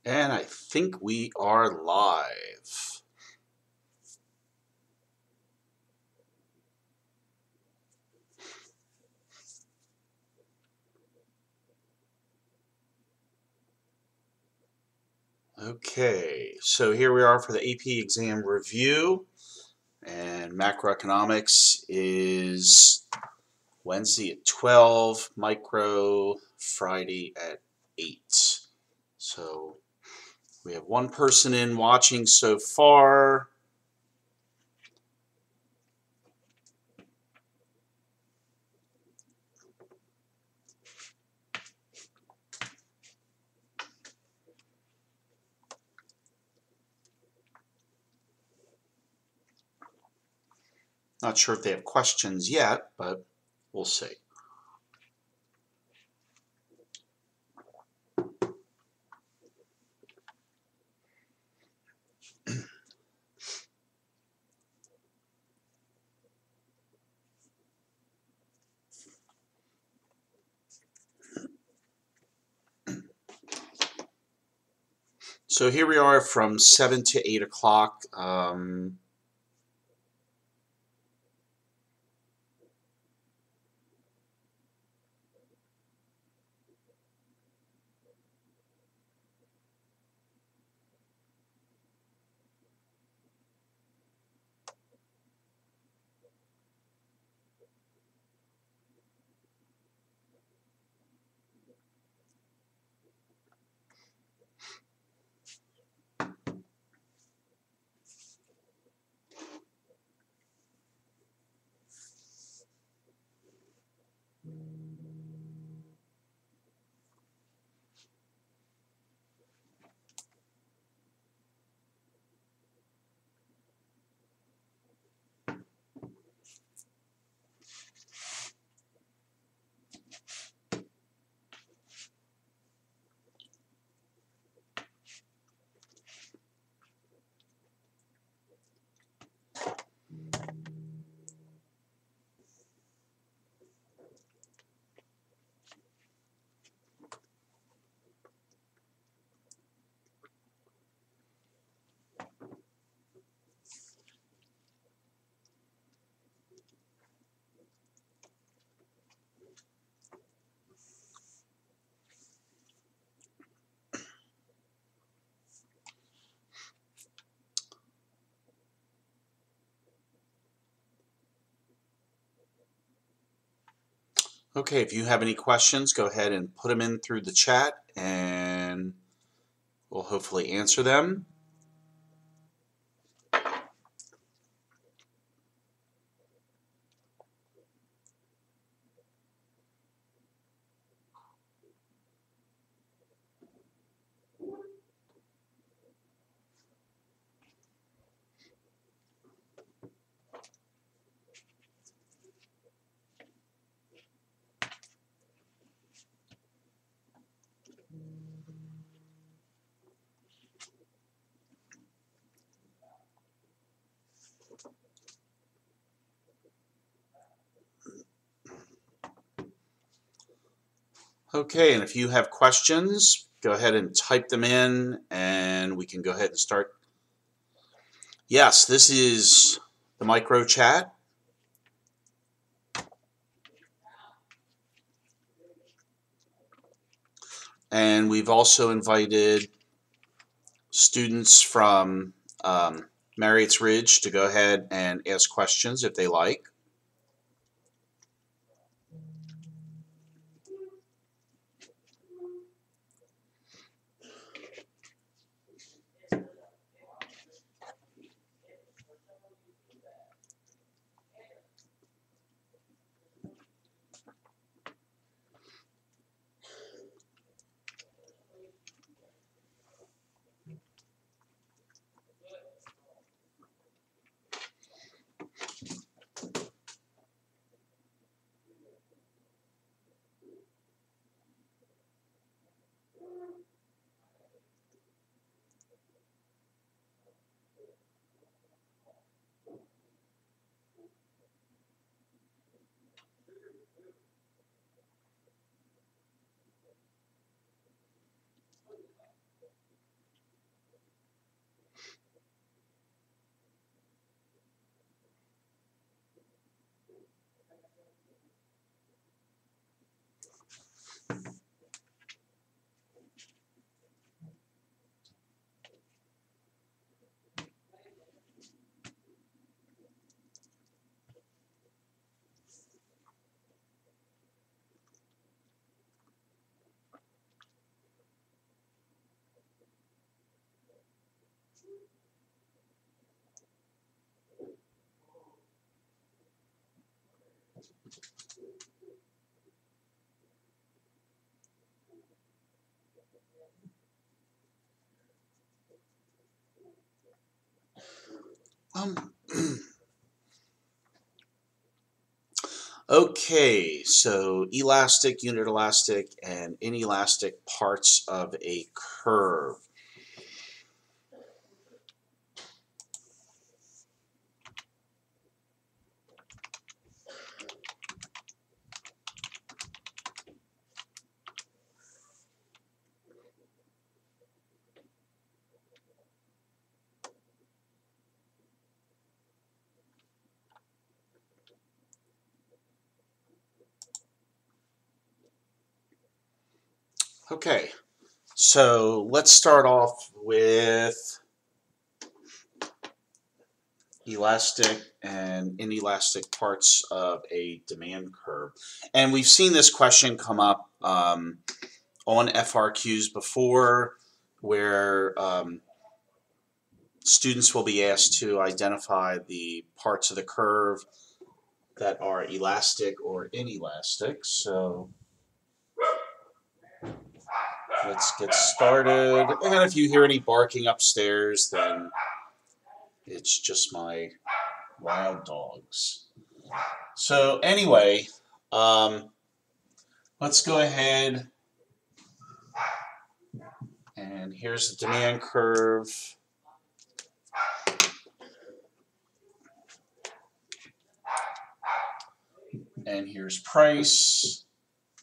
And I think we are live. Okay, so here we are for the AP exam review, and macroeconomics is Wednesday at 12, micro Friday at 8. So we have one person in watching so far. Not sure if they have questions yet, but we'll see. So here we are from 7 to 8 o'clock. Okay, if you have any questions, go ahead and put them in through the chat and we'll hopefully answer them. Okay, and if you have questions, go ahead and type them in and we can go ahead and start. Yes, this is the micro chat. And we've also invited students from Marriott's Ridge to go ahead and ask questions if they like. Okay, so elastic, unit elastic, and inelastic parts of a curve. Okay, so let's start off with elastic and inelastic parts of a demand curve. And we've seen this question come up on FRQs before, where students will be asked to identify the parts of the curve that are elastic or inelastic. So let's get started. And if you hear any barking upstairs, then it's just my wild dogs. So anyway, let's go ahead, and here's the demand curve. And here's price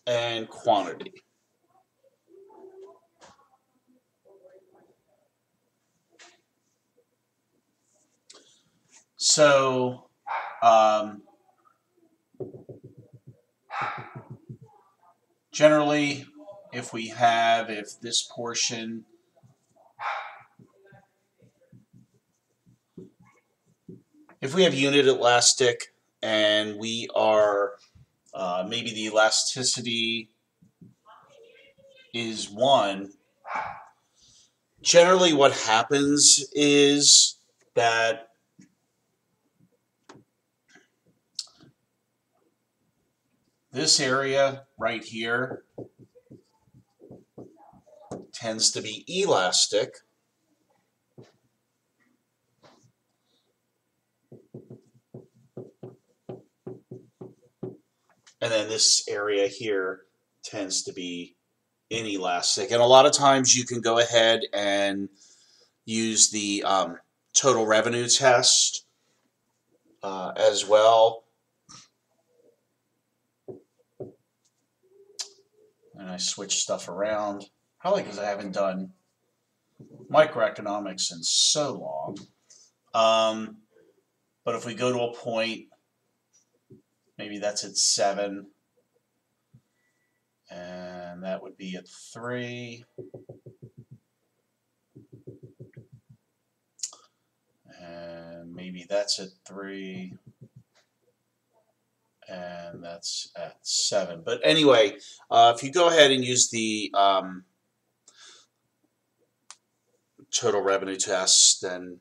and quantity. So generally, if this portion if we have unit elastic and we are maybe the elasticity is 1, generally what happens is that this area right here tends to be elastic, and then this area here tends to be inelastic. And a lot of times you can go ahead and use the total revenue test as well. And I switch stuff around, probably because I haven't done microeconomics in so long. But if we go to a point, maybe that's at 7, and that would be at 3, and maybe that's at 3, and that's at 7. But anyway, if you go ahead and use the total revenue test, then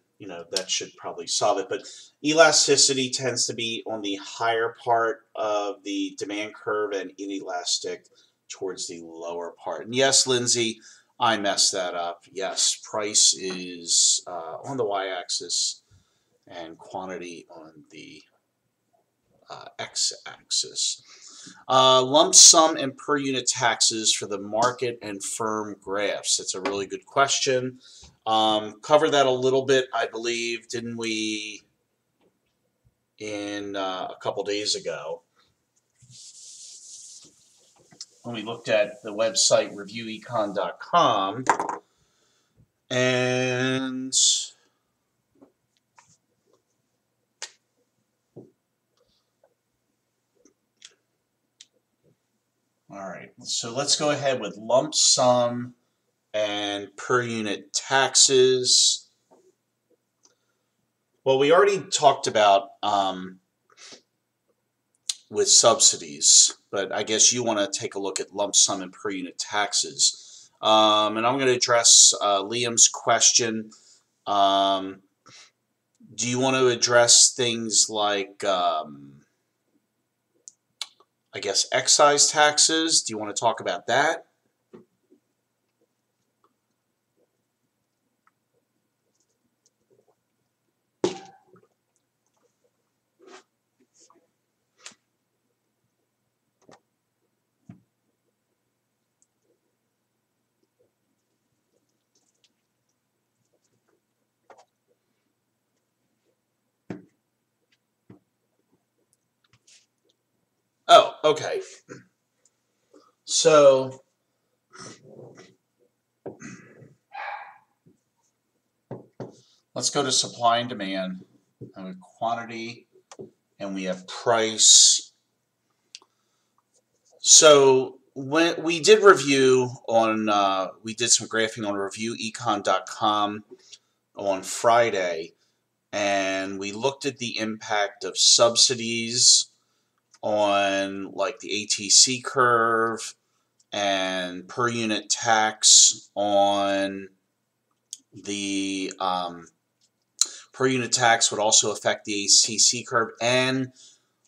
that should probably solve it. But elasticity tends to be on the higher part of the demand curve and inelastic towards the lower part. And yes, Lindsay, I messed that up. Yes, price is on the y-axis and quantity on the x-axis. Lump sum and per unit taxes for the market and firm graphs. It's a really good question. Covered that a little bit, I believe, didn't we, in a couple days ago, when we looked at the website reviewecon.com. And all right, so let's go ahead with lump sum and per unit taxes. Well, we already talked about with subsidies, but I guess you want to take a look at lump sum and per unit taxes. And I'm going to address Liam's question. Do you want to address things like I guess, excise taxes. Do you want to talk about that? Oh, okay. So let's go to supply and demand, and quantity, and we have price. So when we did review on, we did some graphing on reviewecon.com on Friday, and we looked at the impact of subsidies on like the ATC curve and per unit tax on the per unit tax would also affect the ATC curve, and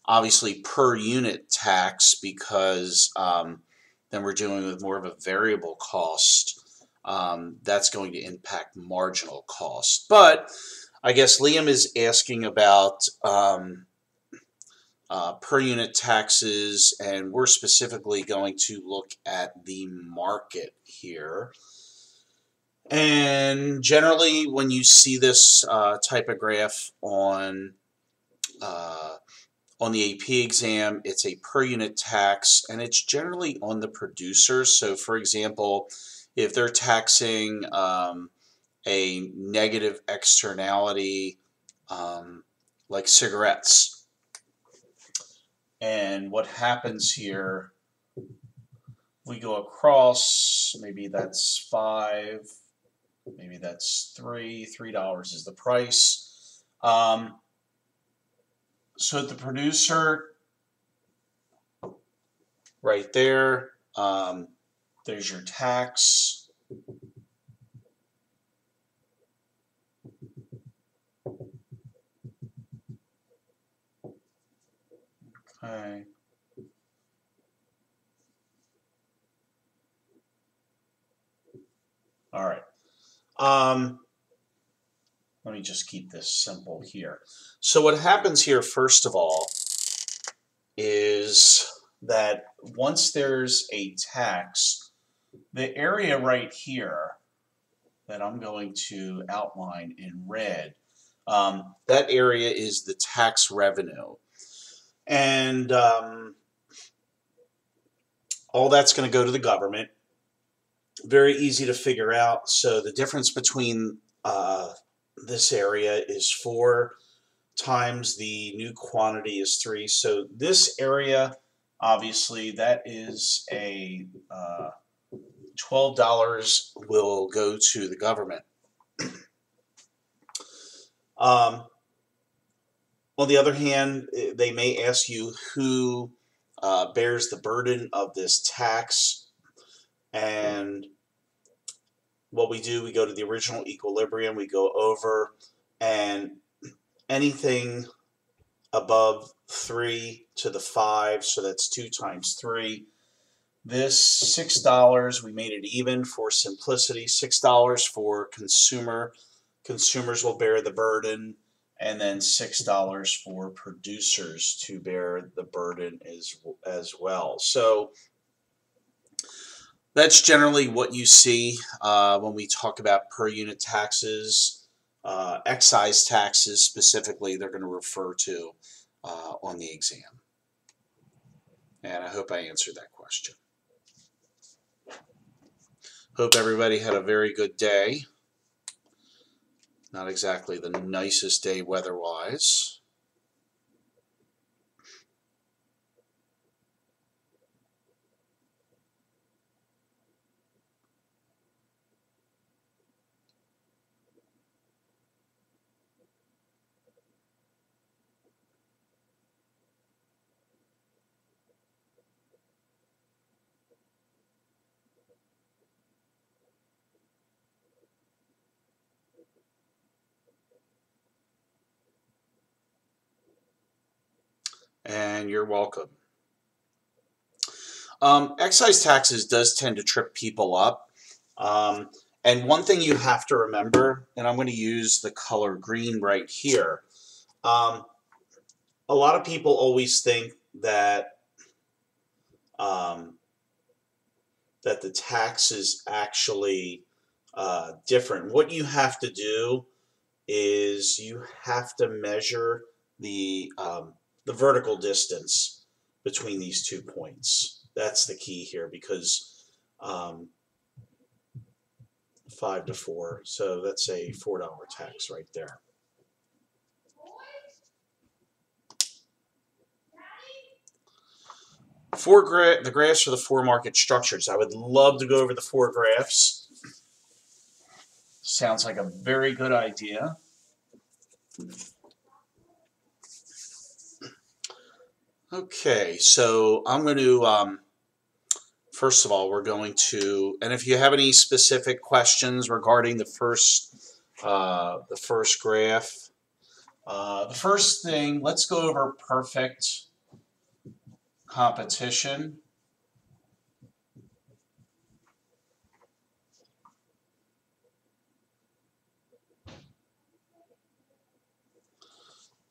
obviously per unit tax, because then we're dealing with more of a variable cost. That's going to impact marginal cost. But I guess Liam is asking about per unit taxes, and we're specifically going to look at the market here. And generally, when you see this type of graph on the AP exam, it's a per unit tax, and it's generally on the producer. So, for example, if they're taxing a negative externality like cigarettes, and what happens here, we go across, maybe that's 5, maybe that's $3 is the price. So the producer, right there, there's your tax. Okay. All right. Let me just keep this simple here. So what happens here, first of all, is that once there's a tax, the area right here that I'm going to outline in red, that area is the tax revenue. And all that's going to go to the government. Very easy to figure out. So the difference between this area is 4 times the new quantity is 3. So this area, obviously, that is a $12 will go to the government. On the other hand, they may ask you who bears the burden of this tax, and what we do, we go to the original equilibrium, we go over, and anything above 3 to the 5, so that's 2 times 3. This $6, we made it even for simplicity, $6 for consumer. Consumers will bear the burden, and then $6 for producers to bear the burden as well. So that's generally what you see when we talk about per unit taxes. Excise taxes specifically, they're going to refer to on the exam. And I hope I answered that question. Hope everybody had a very good day. Not exactly the nicest day weather-wise. And you're welcome. Excise taxes does tend to trip people up. And one thing you have to remember, and I'm going to use the color green right here, a lot of people always think that that the tax is actually different. What you have to do is you have to measure the vertical distance between these 2 points. That's the key here, because 5 to 4, so that's a $4 tax right there. The graphs for the 4 market structures. I would love to go over the 4 graphs. Sounds like a very good idea. Okay, so I'm going to, first of all, we're going to, and if you have any specific questions regarding the first graph, the first thing, let's go over perfect competition.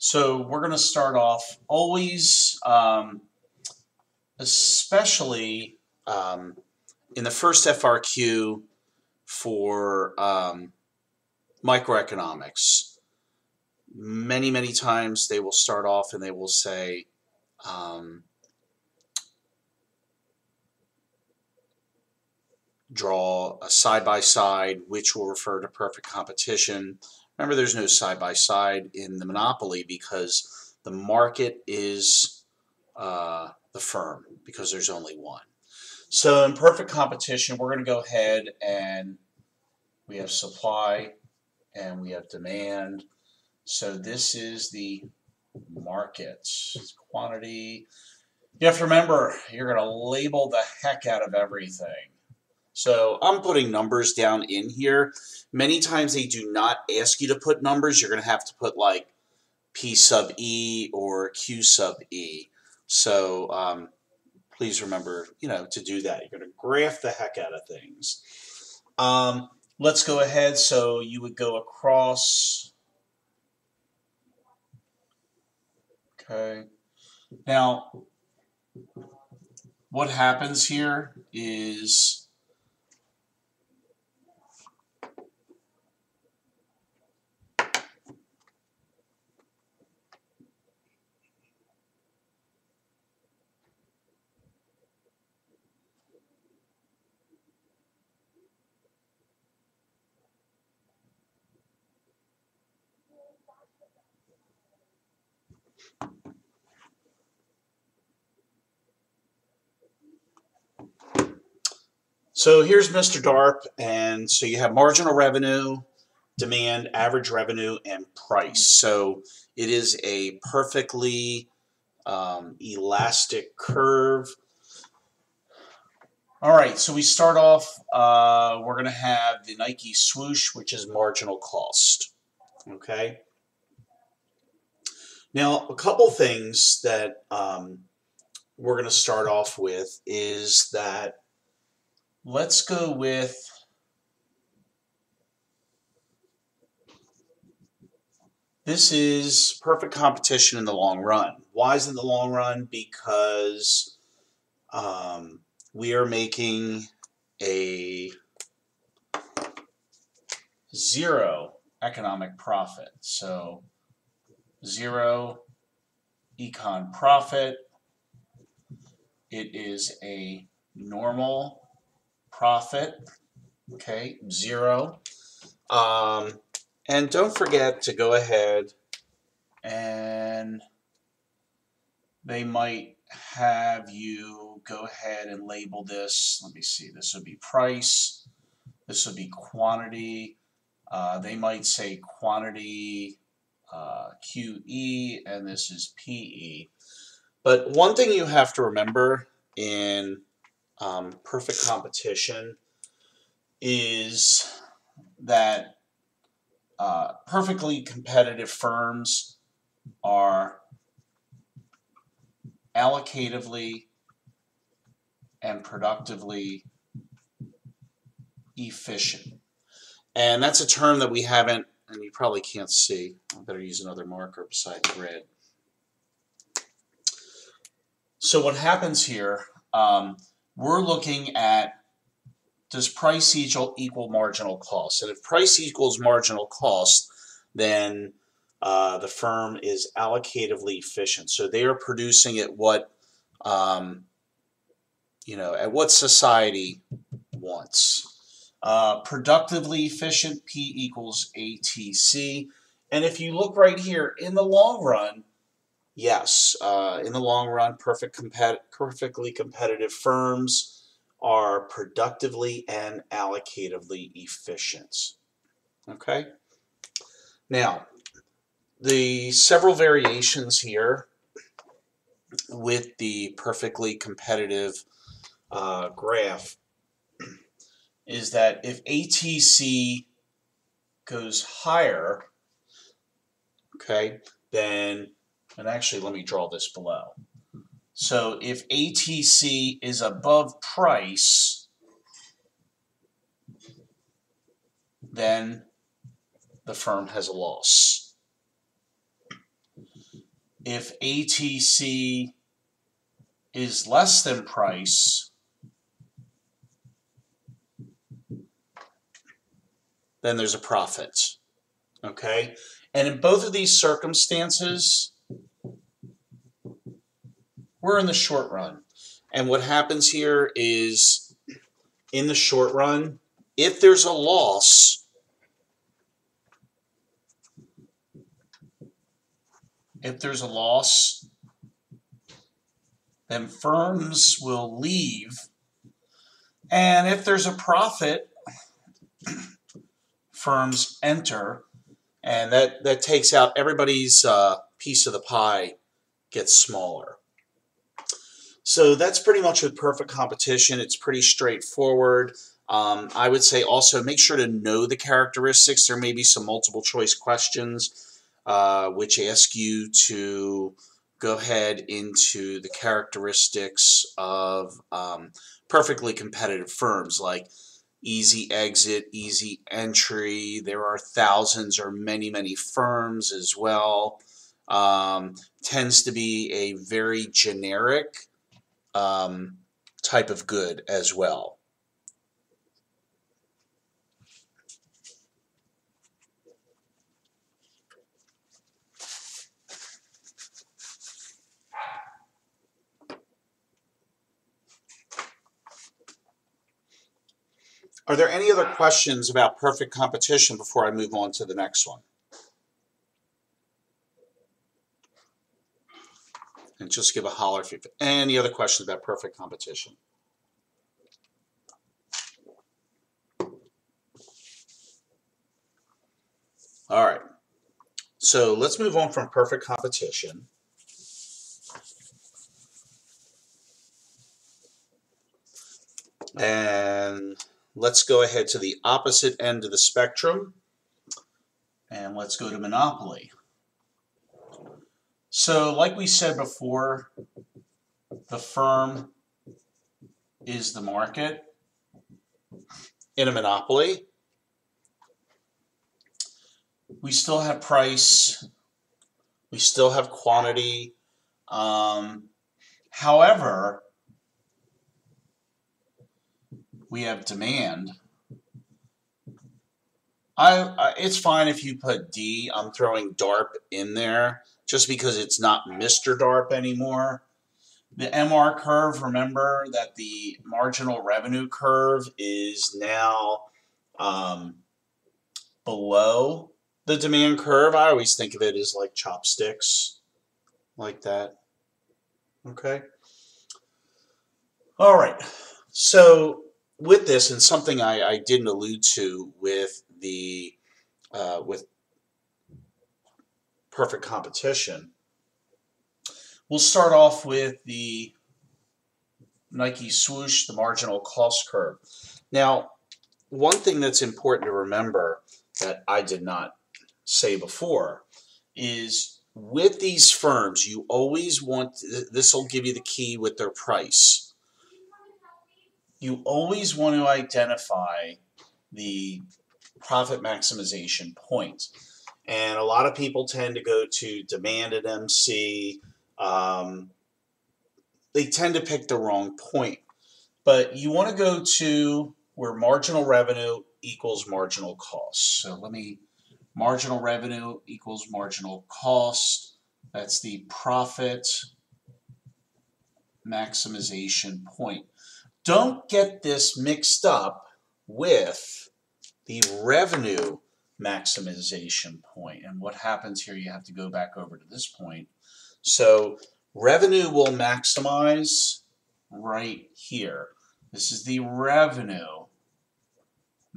So we're going to start off always, especially in the first FRQ for microeconomics. Many times they will start off and they will say, draw a side-by-side, which will refer to perfect competition. Remember, there's no side-by-side in the monopoly because the market is the firm, because there's only one. So in perfect competition, we're going to go ahead and we have supply and we have demand. So this is the market quantity. You have to remember, you're going to label the heck out of everything. So I'm putting numbers down in here. Many times they do not ask you to put numbers. You're going to have to put like P sub E or Q sub E. So please remember, to do that. You're going to graph the heck out of things. Let's go ahead. So you would go across. Okay. Now, what happens here is so here's Mr. DARP, and so you have marginal revenue, demand, average revenue, and price. So it is a perfectly elastic curve. All right, so we start off, we're going to have the Nike swoosh, which is marginal cost. Okay. Now, a couple things that we're going to start off with is that let's go with this is perfect competition in the long run. Why is it in the long run? Because we are making a zero economic profit. So zero econ profit. It is a normal profit. Okay, zero. And don't forget to go ahead and they might have you go ahead and label this. Let me see. This would be price. This would be quantity. They might say quantity QE, and this is PE. But one thing you have to remember in perfect competition is that perfectly competitive firms are allocatively and productively efficient. And that's a term that we haven't, and you probably can't see. I better use another marker besides red. So what happens here, we're looking at, does price equal marginal cost? And if price equals marginal cost, then the firm is allocatively efficient. So they are producing at what, at what society wants. Productively efficient, P equals ATC. And if you look right here, in the long run, yes, in the long run, perfectly competitive firms are productively and allocatively efficient. Okay? Now, the several variations here with the perfectly competitive graph is that if ATC goes higher, okay, then, and actually let me draw this below. So if ATC is above price, then the firm has a loss. If ATC is less than price, then there's a profit. Okay? And in both of these circumstances, we're in the short run. And what happens here is, in the short run, if there's a loss, then firms will leave. And if there's a profit, firms enter. And that takes out everybody's piece of the pie, gets smaller. So that's pretty much with perfect competition. It's pretty straightforward. I would say also make sure to know the characteristics. There may be some multiple choice questions which ask you to go ahead into the characteristics of perfectly competitive firms, like easy exit, easy entry. There are thousands or many firms as well. Tends to be a very generic type of good as well. Are there any other questions about perfect competition before I move on to the next one? And just give a holler if you have any other questions about perfect competition. All right. So let's move on from perfect competition. And let's go ahead to the opposite end of the spectrum. And let's go to monopoly. So like we said before, the firm is the market. In a monopoly, we still have price, we still have quantity. However, we have demand. It's fine if you put D. I'm throwing DARP in there just because it's not Mr. DARP anymore. The MR curve, remember that the marginal revenue curve is now below the demand curve. I always think of it as like chopsticks, like that. Okay. All right. So with this, and something I didn't allude to with the with perfect competition, we'll start off with the Nike swoosh, the marginal cost curve. Now, one thing that's important to remember that I did not say before is with these firms, you always want, this will give you the key with their price. you always want to identify the profit maximization point. And a lot of people tend to go to demand at MC. They tend to pick the wrong point. But you want to go to where marginal revenue equals marginal cost. So marginal revenue equals marginal cost. That's the profit maximization point. Don't get this mixed up with the revenue maximization point. And what happens here, you have to go back over to this point. So revenue will maximize right here. This is the revenue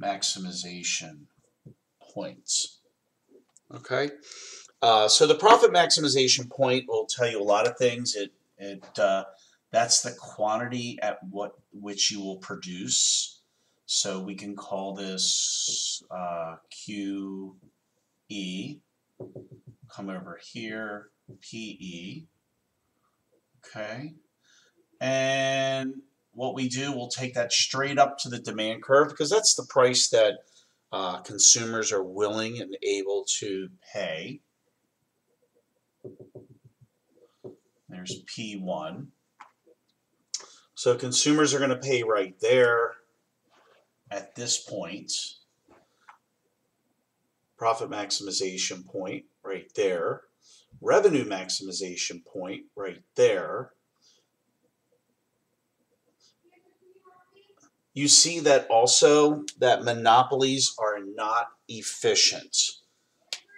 maximization point. Okay, so the profit maximization point will tell you a lot of things. That's the quantity at which you will produce. So we can call this QE. Come over here, PE. Okay, and what we do, we'll take that straight up to the demand curve because that's the price that consumers are willing and able to pay. There's P1. So consumers are going to pay right there at this point. Profit maximization point right there. Revenue maximization point right there. You see that also that monopolies are not efficient,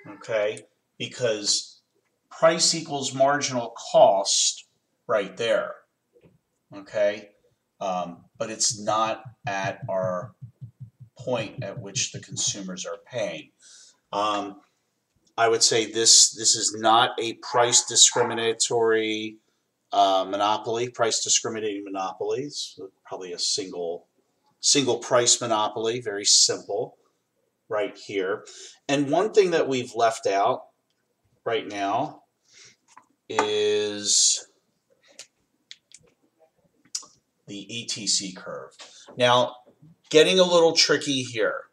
okay? Because price equals marginal cost right there, okay? But it's not at our point at which the consumers are paying. I would say this is not a price discriminatory monopoly. Price discriminating monopolies, probably a single price monopoly, very simple right here. And one thing that we've left out right now is the ETC curve. Now, getting a little tricky here.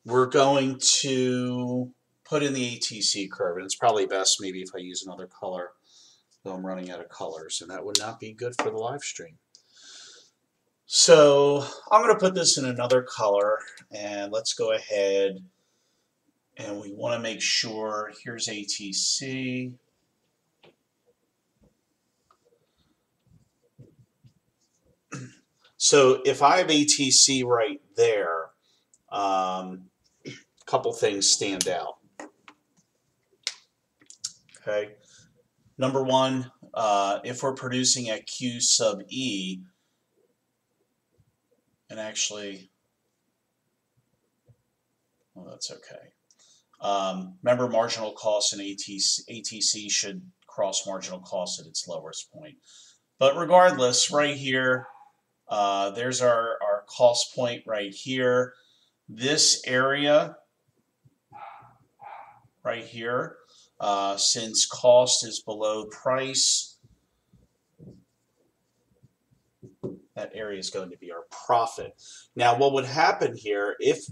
We're going to put in the ETC curve, and it's probably best maybe if I use another color, though I'm running out of colors, and that would not be good for the live stream. So I'm going to put this in another color, and let's go ahead, and we want to make sure, here's ATC. So if I have ATC right there, a couple things stand out. Okay, number one, if we're producing at Q sub E, and actually, well, that's okay. Remember, marginal cost and ATC should cross marginal cost at its lowest point. But regardless, right here, there's our cost point right here. This area right here, since cost is below price, that area is going to be our profit. Now, what would happen here if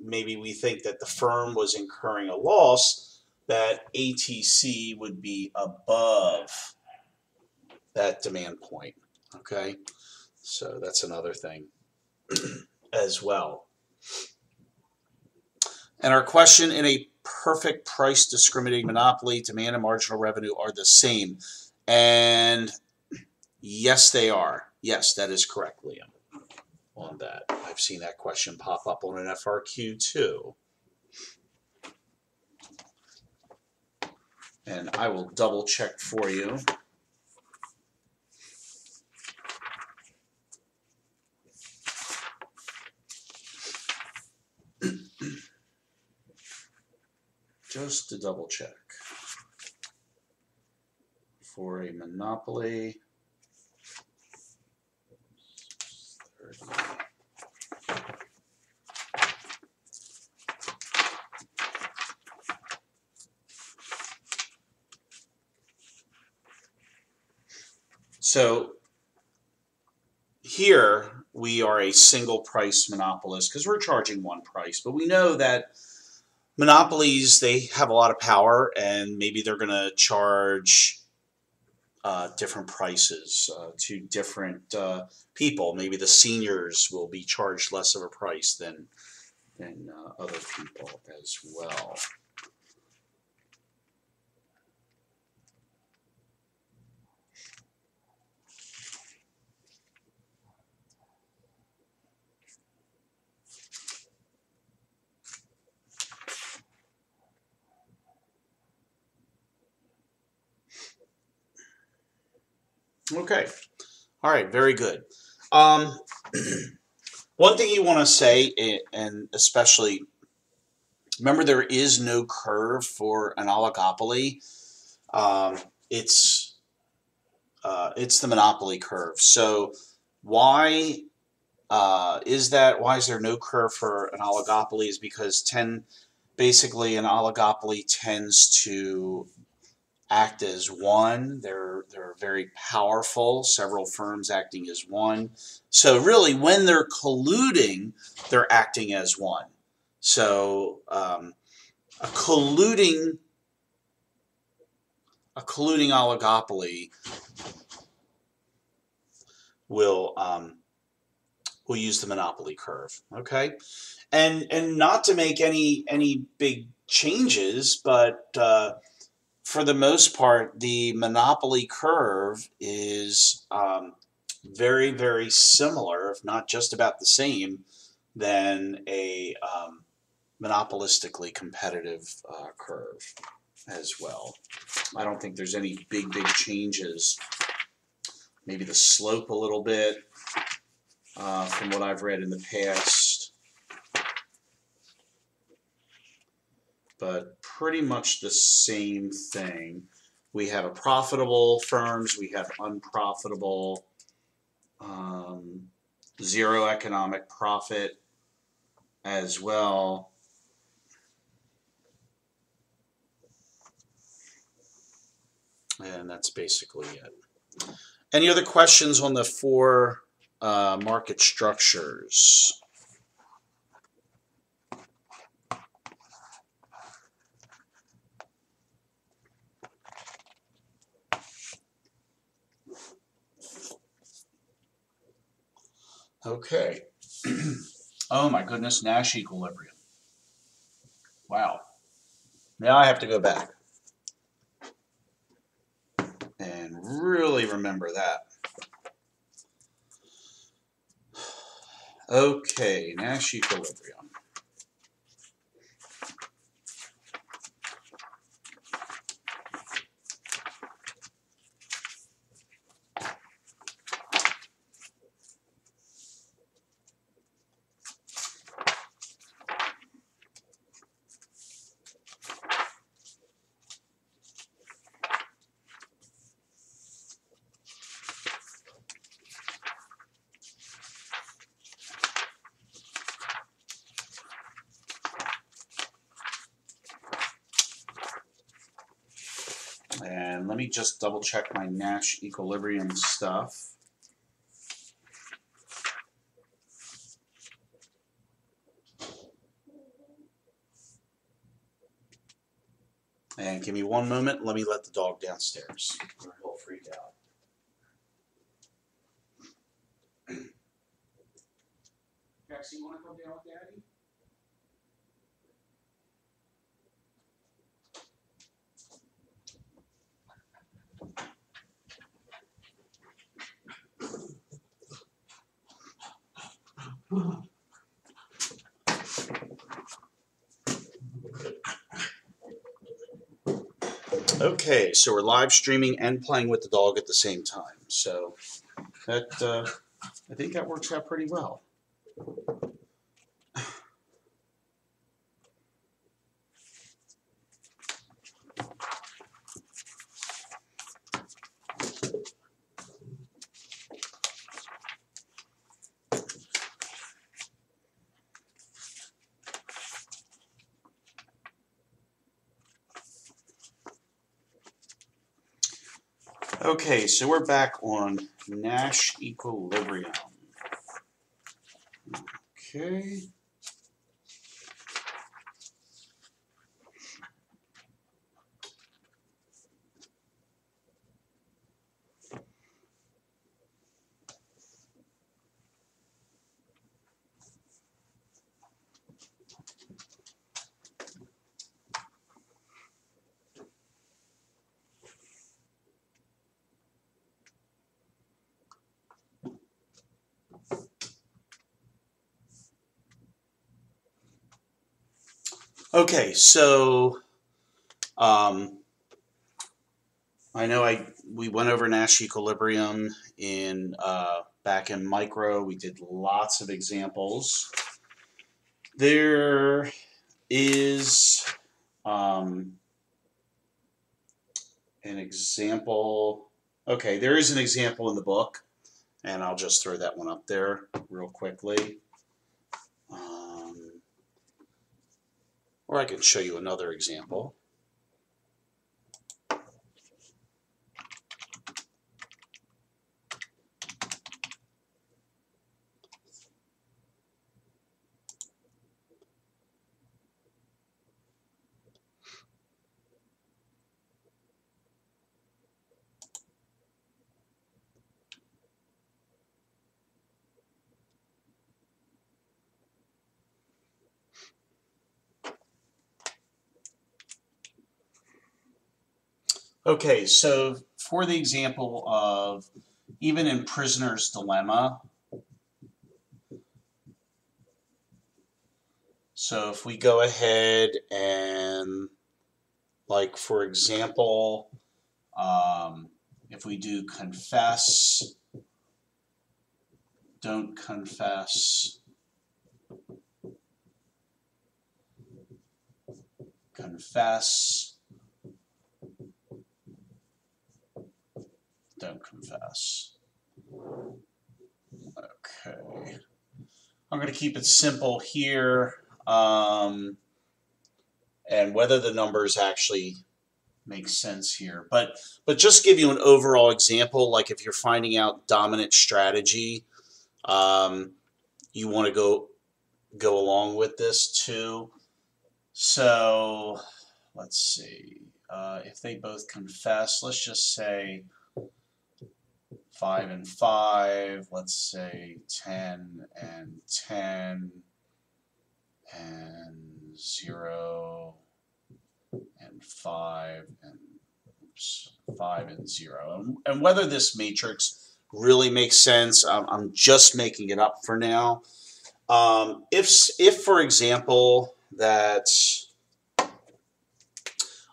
maybe we think that the firm was incurring a loss, that ATC would be above that demand point, okay? So that's another thing as well. And our question, in a perfect price discriminating monopoly, demand and marginal revenue are the same. And yes, they are. Yes, that is correct, Liam, on that. I've seen that question pop up on an FRQ too. And I will double check for you. Just to double check. For a monopoly, 30. So here we are a single price monopolist because we're charging one price, but we know that monopolies, they have a lot of power, and maybe they're going to charge different prices to different people. Maybe the seniors will be charged less of a price than other people as well. Okay. All right. Very good. Um, one thing you want to say, and especially remember, there is no curve for an oligopoly. Um, it's it's the monopoly curve. So why is that? Why is there no curve for an oligopoly? Is because basically an oligopoly tends to act as one. They're very powerful, several firms acting as one. So really, when they're colluding, they're acting as one. So a colluding oligopoly will use the monopoly curve. Okay, and not to make any big changes, but for the most part, the monopoly curve is very, very similar, if not just about the same, than a monopolistically competitive curve as well. I don't think there's any big changes. Maybe the slope a little bit from what I've read in the past, but pretty much the same thing. We have a profitable firms, we have unprofitable, zero economic profit as well. And that's basically it. Any other questions on the four market structures? Okay. Oh my goodness, Nash equilibrium. Wow. Now I have to go back and really remember that. Okay, Nash equilibrium. And let me just double check my Nash equilibrium stuff. And give me one moment. Let me let the dog downstairs, or he'll freak out. Jax, you want to come down with Daddy? Okay, so we're live streaming and playing with the dog at the same time. So that I think that works out pretty well. Okay, so we're back on Nash equilibrium. Okay. Okay, so I know we went over Nash equilibrium in back in micro. We did lots of examples. There is an example. Okay, there is an example in the book, and I'll just throw that one up there real quickly. Or I can show you another example. Okay, so for the example of even in Prisoner's Dilemma, so if we go ahead and, like, for example, if we do confess, don't confess, confess, don't confess. Okay. I'm going to keep it simple here, and whether the numbers actually make sense here. But just give you an overall example, like if you're finding out dominant strategy, you want to go along with this too. So let's see. If they both confess, let's just say 5 and 5, let's say 10 and 10, and 0 and 5, and 5 and 0. And whether this matrix really makes sense, I'm just making it up for now. If for example, that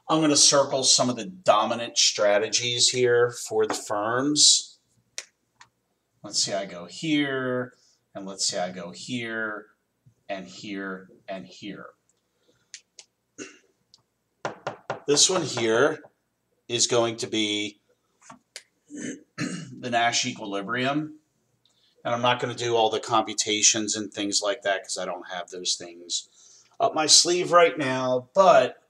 I'm going to circle some of the dominant strategies here for the firms. Let's say I go here, and let's say I go here, and here, and here. This one here is going to be the Nash equilibrium. And I'm not going to do all the computations and things like that because I don't have those things up my sleeve right now. But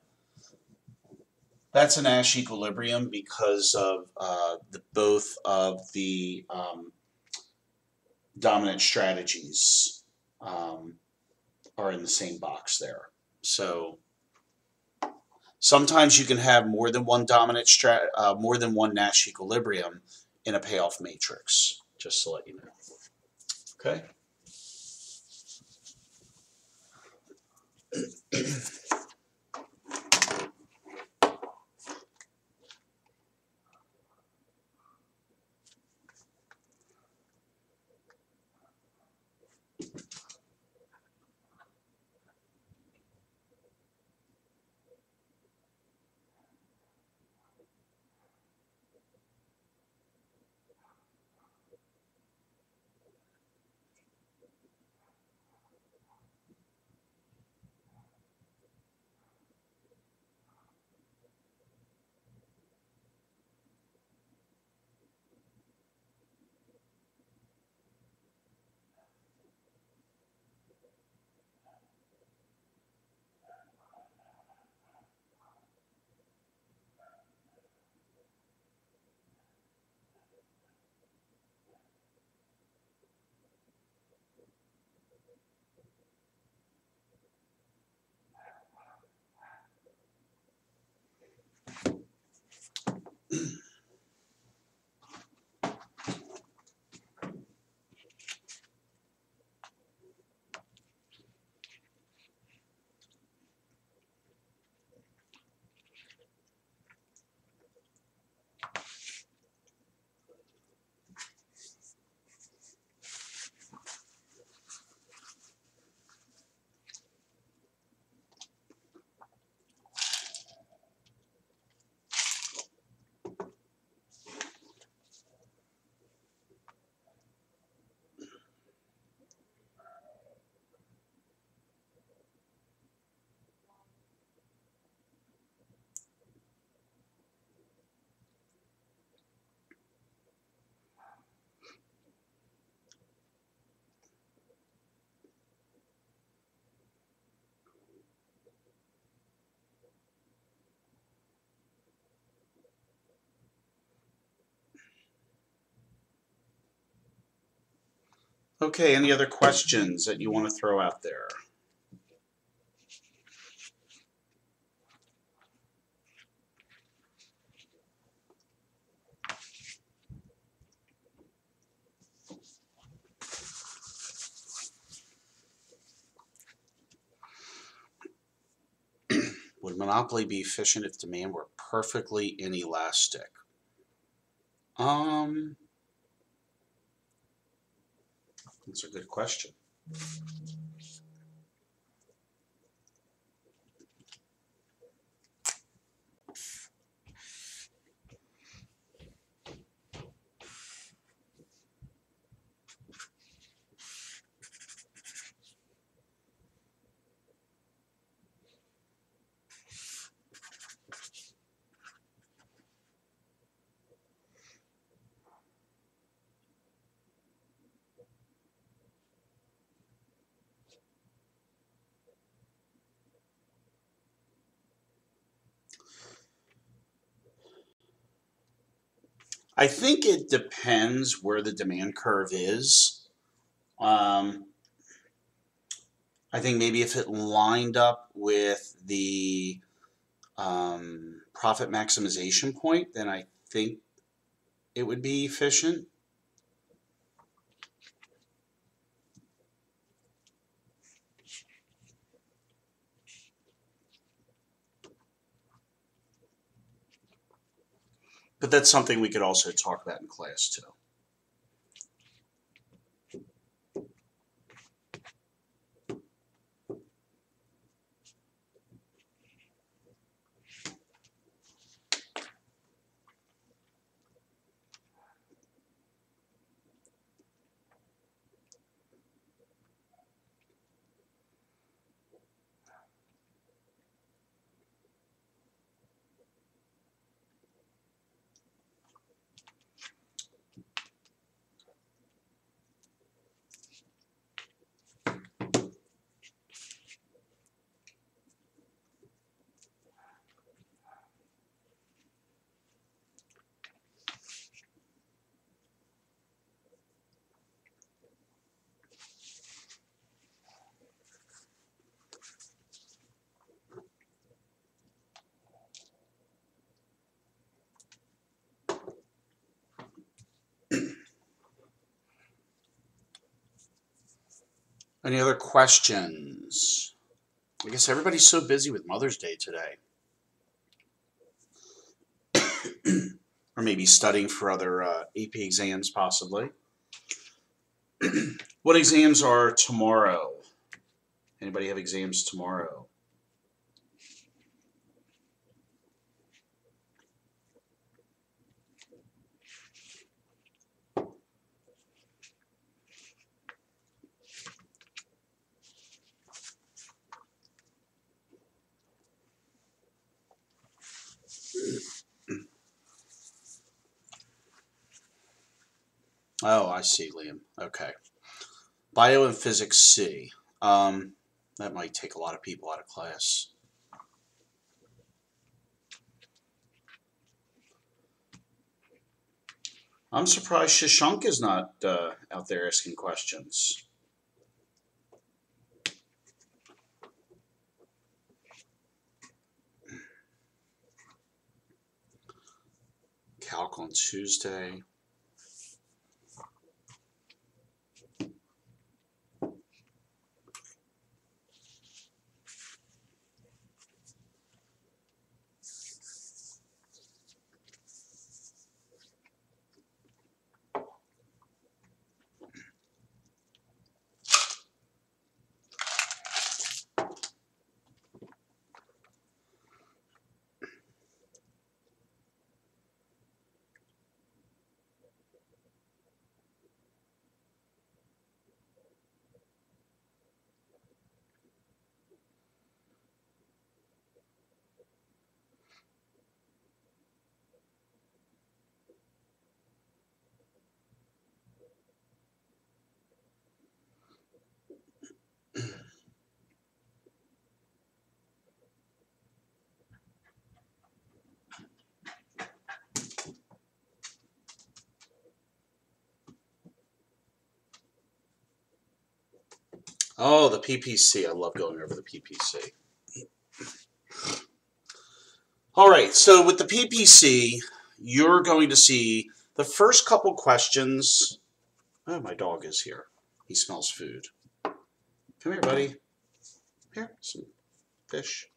that's a Nash equilibrium because of both of the dominant strategies are in the same box there. So sometimes you can have more than one dominant more than one Nash equilibrium in a payoff matrix, just to let you know. Okay. Okay, any other questions that you want to throw out there? Would monopoly be efficient if demand were perfectly inelastic? That's a good question. I think it depends where the demand curve is. I think maybe if it lined up with the profit maximization point, then I think it would be efficient. But that's something we could also talk about in class too. Any other questions? I guess everybody's so busy with Mother's Day today. Or maybe studying for other AP exams, possibly. What exams are tomorrow? Anybody have exams tomorrow? Oh, I see, Liam. Okay. Bio and Physics C. That might take a lot of people out of class. I'm surprised Shashank is not out there asking questions. Calc on Tuesday. Oh, the PPC. I love going over the PPC. All right, so with the PPC, you're going to see the first couple questions. Oh, my dog is here. He smells food. Come here, buddy. Here, some fish.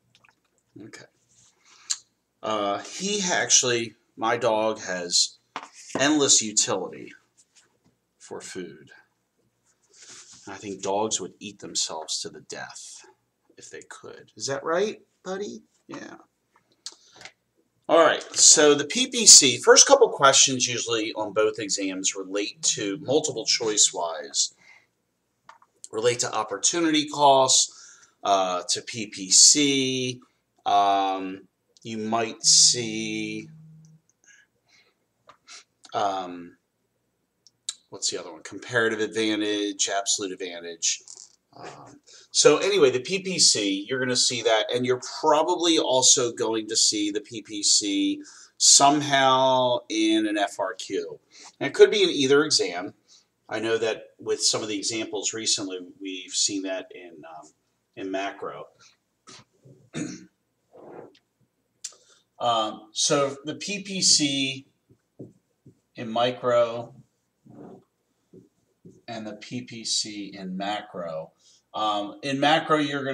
Okay. My dog has endless utility for food. I think dogs would eat themselves to the death if they could. Is that right, buddy? Yeah. All right, so the PPC, first couple questions usually on both exams relate to multiple choice wise, relate to opportunity costs, to PPC. You might see, what's the other one? Comparative advantage, absolute advantage. So anyway, the PPC, you're going to see that, and you're probably also going to see the PPC somehow in an FRQ. And it could be in either exam. I know that with some of the examples recently, we've seen that in macro. So the PPC in micro and the PPC in macro. In micro, you're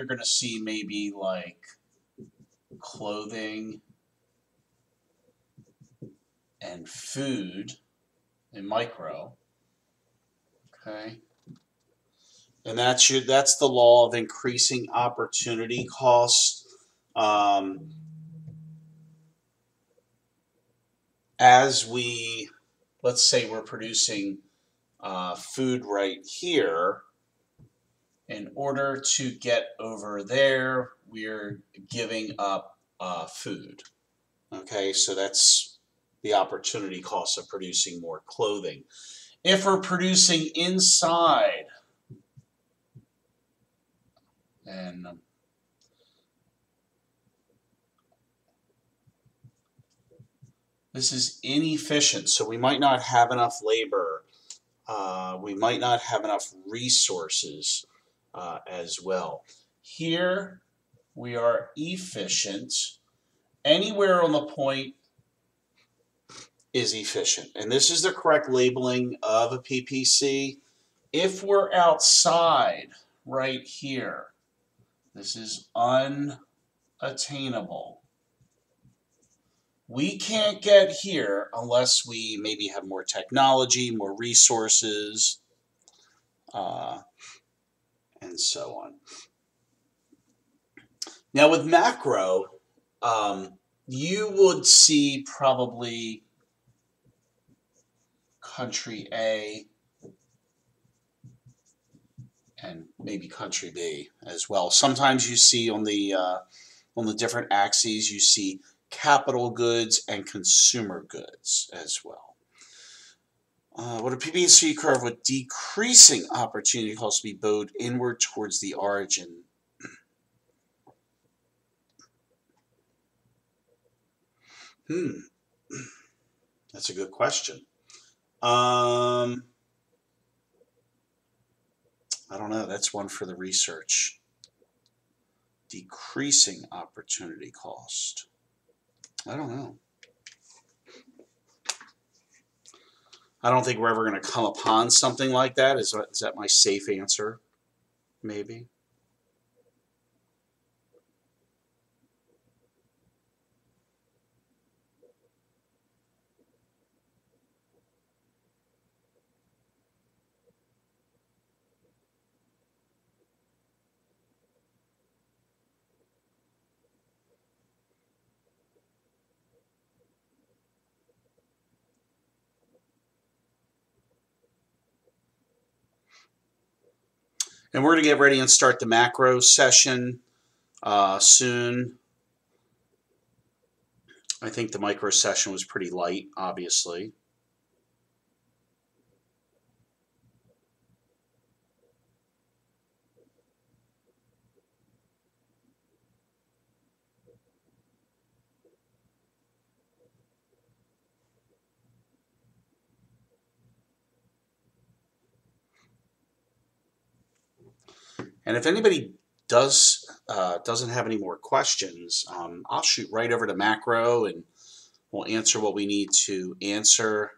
gonna see maybe like clothing and food in micro. Okay, and that's the law of increasing opportunity costs. As let's say we're producing food right here. In order to get over there, we're giving up food. Okay, so that's the opportunity cost of producing more clothing. If we're producing inside, and this is inefficient, so we might not have enough labor. We might not have enough resources as well. Here, we are efficient. Anywhere on the point is efficient. And this is the correct labeling of a PPC. If we're outside right here, this is unattainable. We can't get here unless we maybe have more technology, more resources, and so on. Now with macro, you would see probably country A and maybe country B as well. Sometimes you see on the different axes, you see capital goods and consumer goods as well. What a PPC curve with decreasing opportunity costs to be bowed inward towards the origin. That's a good question. I don't know. That's one for the research. Decreasing opportunity cost. I don't know. I don't think we're ever going to come upon something like that. Is that my safe answer? Maybe. And we're going to get ready and start the macro session soon. I think the micro session was pretty light, obviously. And if anybody doesn't have any more questions, I'll shoot right over to macro and we'll answer what we need to answer.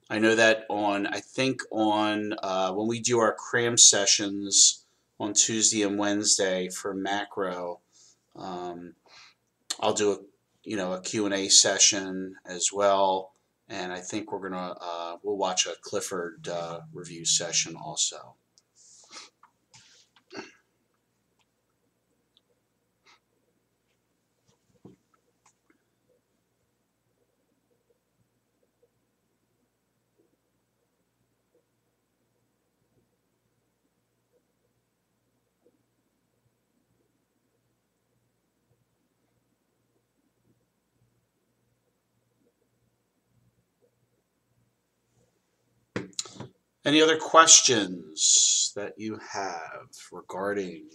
I know that I think on when we do our cram sessions on Tuesday and Wednesday for macro, I'll do a Q&A session as well, and I think we'll watch a Clifford review session also. Any other questions that you have regarding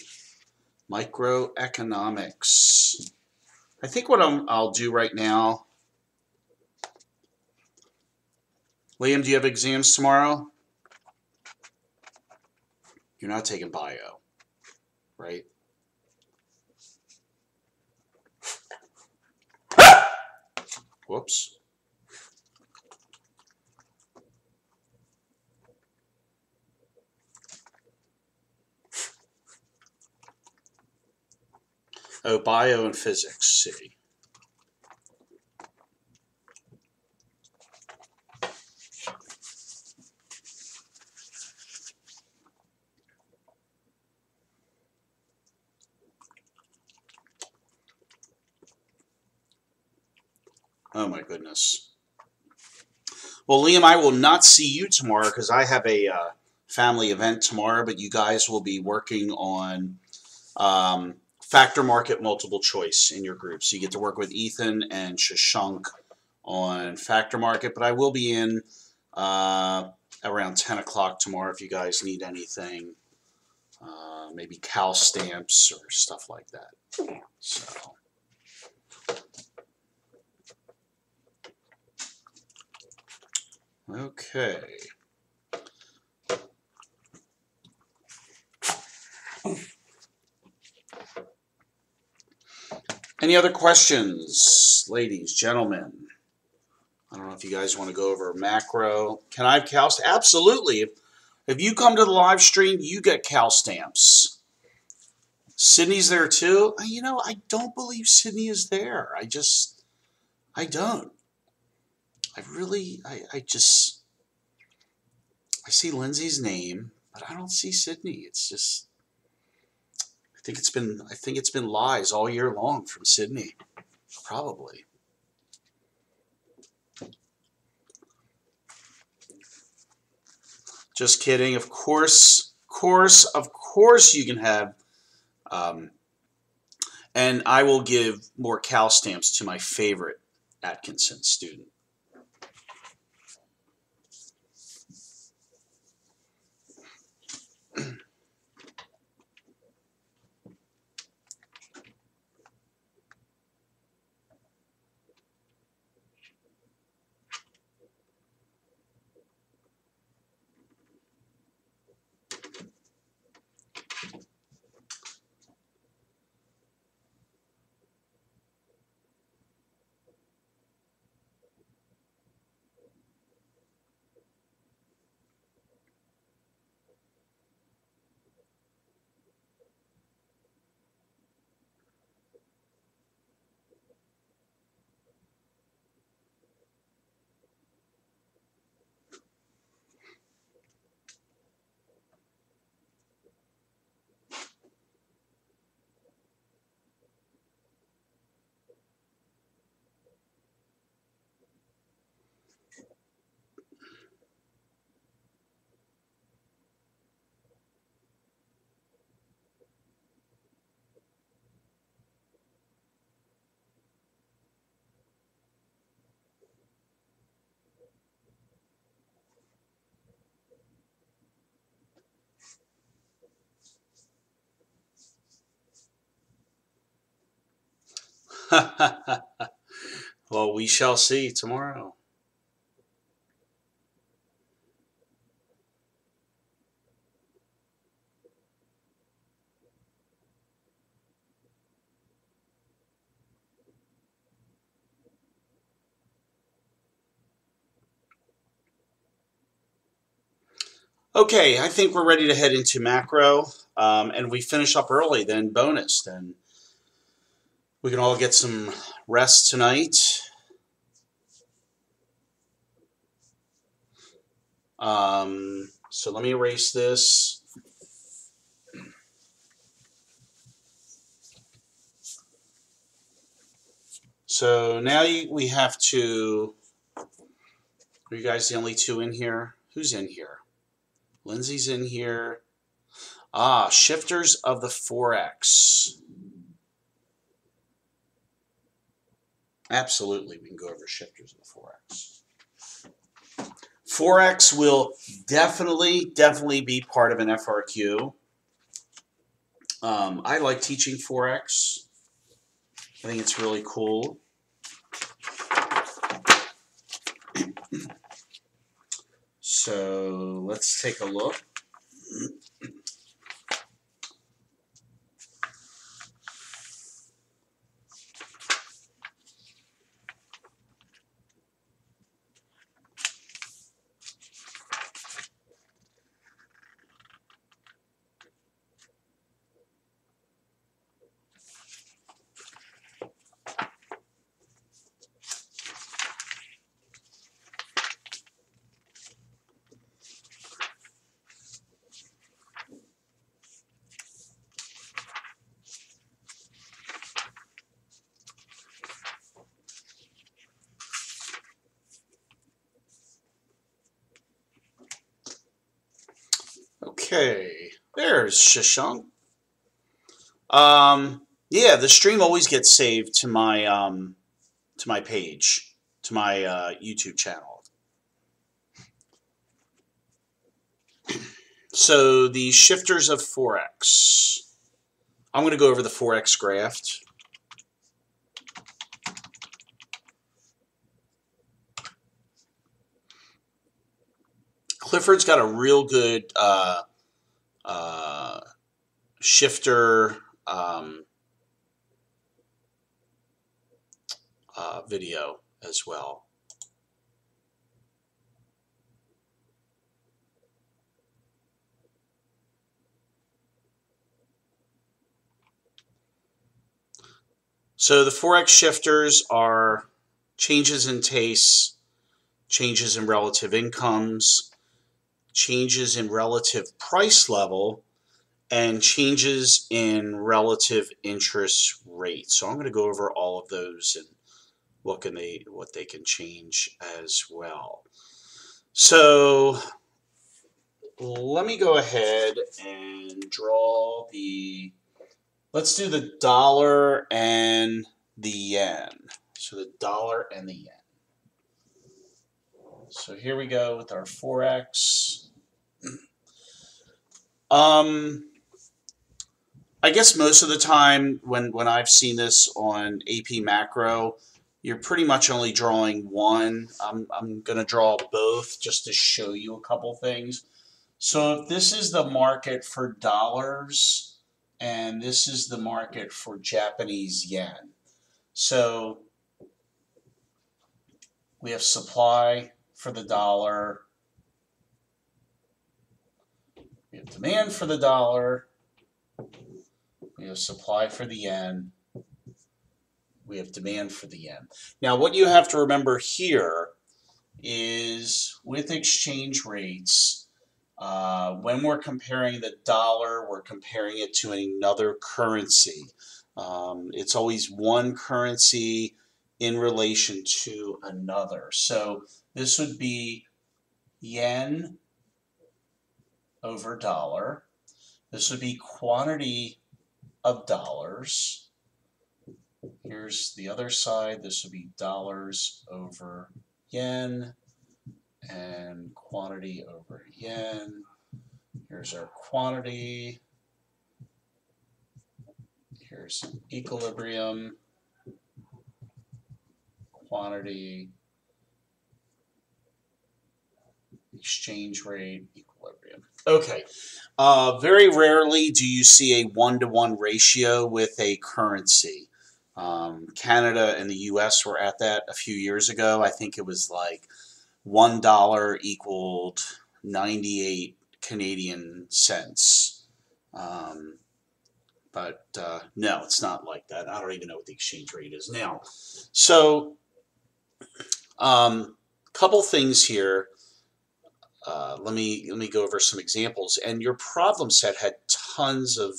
microeconomics? I think what I'll do right now, Liam, do you have exams tomorrow? You're not taking bio, right? Whoops. Oh, bio and physics, see. Oh my goodness. Well, Liam, I will not see you tomorrow because I have a family event tomorrow, but you guys will be working on factor market multiple choice in your group. So you get to work with Ethan and Shashank on factor market, but I will be in around 10 o'clock tomorrow if you guys need anything, maybe Cal stamps or stuff like that. So. Okay. Any other questions, ladies, gentlemen? I don't know if you guys want to go over macro. Can I have Cal stamps? Absolutely. If you come to the live stream, you get Cal stamps. Sydney's there too. You know, I don't believe Sydney is there. I don't. I see Lindsay's name, but I don't see Sydney. It's just, I think it's been lies all year long from Sydney, probably. Just kidding. Of course you can have, and I will give more Cal stamps to my favorite Atkinson student. Well, we shall see tomorrow. Okay, I think we're ready to head into macro, and we finish up early, then bonus. Then we can all get some rest tonight. So let me erase this. So now we have to. Are you guys the only two in here? Who's in here? Lindsay's in here. Ah, shifters of the Forex. Absolutely, we can go over shifters of the Forex. Forex will definitely be part of an FRQ. I like teaching Forex. I think it's really cool. So let's take a look. Okay, there's Shashank. Yeah, the stream always gets saved to my page, to my YouTube channel. So the shifters of Forex. I'm going to go over the Forex graph. Clifford's got a real good shifter video as well. So the Forex shifters are changes in tastes, changes in relative incomes, changes in relative price level, and changes in relative interest rate. So I'm going to go over all of those and what they can change as well. So let me go ahead and draw the, let's do the dollar and the yen. So the dollar and the yen. So here we go with our Forex. I guess most of the time when I've seen this on AP Macro, you're pretty much only drawing one. I'm going to draw both just to show you a couple things. So if this is the market for dollars and this is the market for Japanese yen. So we have supply for the dollar. We have demand for the dollar. We have supply for the yen. We have demand for the yen. Now, what you have to remember here is with exchange rates, when we're comparing the dollar, we're comparing it to another currency. It's always one currency in relation to another. So this would be yen over dollar. This would be quantity of dollars. Here's the other side. This would be dollars over yen and quantity over yen. Here's our quantity. Here's equilibrium, quantity, exchange rate, equilibrium. Okay. Very rarely do you see a one-to-one ratio with a currency. Canada and the US were at that a few years ago. I think it was like $1 equaled 98 Canadian cents. But no, it's not like that. I don't even know what the exchange rate is now. So, couple things here. Let me go over some examples. And your problem set had tons of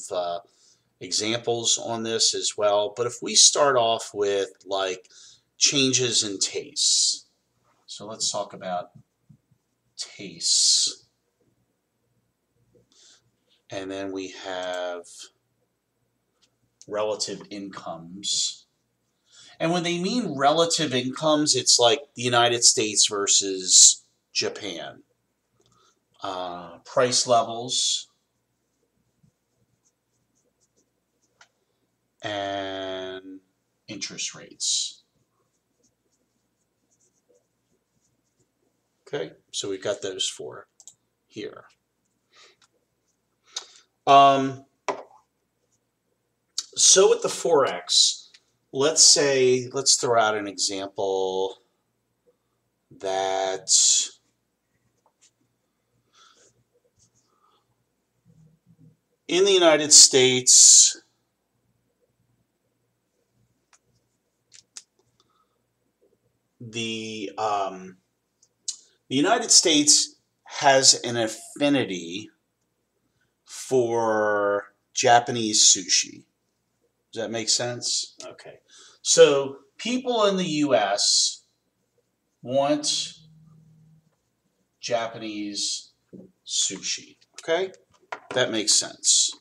examples on this as well. But if we start off with like changes in tastes. So let's talk about tastes. And then we have relative incomes. And when they mean relative incomes, it's like the United States versus Japan. Price levels and interest rates. Okay, so we've got those four here. So with the Forex, let's throw out an example that in the United States, the United States has an affinity for Japanese sushi. Does that make sense? Okay. So people in the U.S. want Japanese sushi. Okay? That makes sense.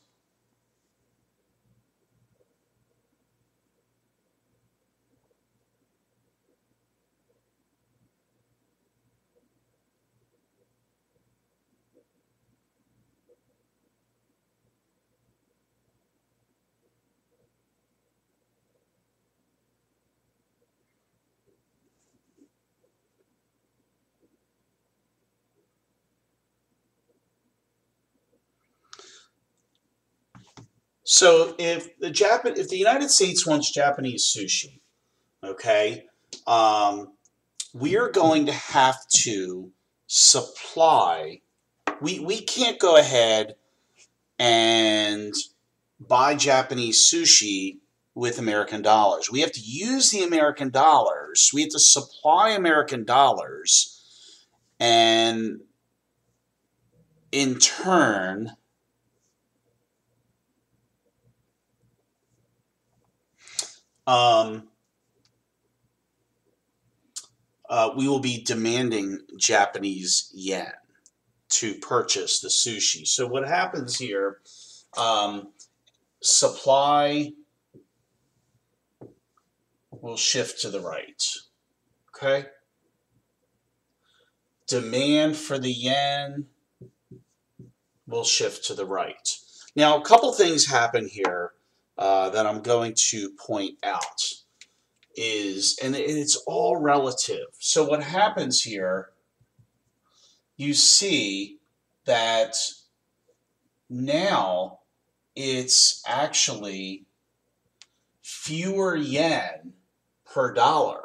So if the United States wants Japanese sushi, okay, we are going to have to supply. We can't go ahead and buy Japanese sushi with American dollars. We have to use the American dollars. We have to supply American dollars, and in turn, we will be demanding Japanese yen to purchase the sushi. So what happens here, supply will shift to the right, okay? Demand for the yen will shift to the right. Now, a couple things happen here that I'm going to point out and it's all relative. So what happens here, you see that now it's actually fewer yen per dollar.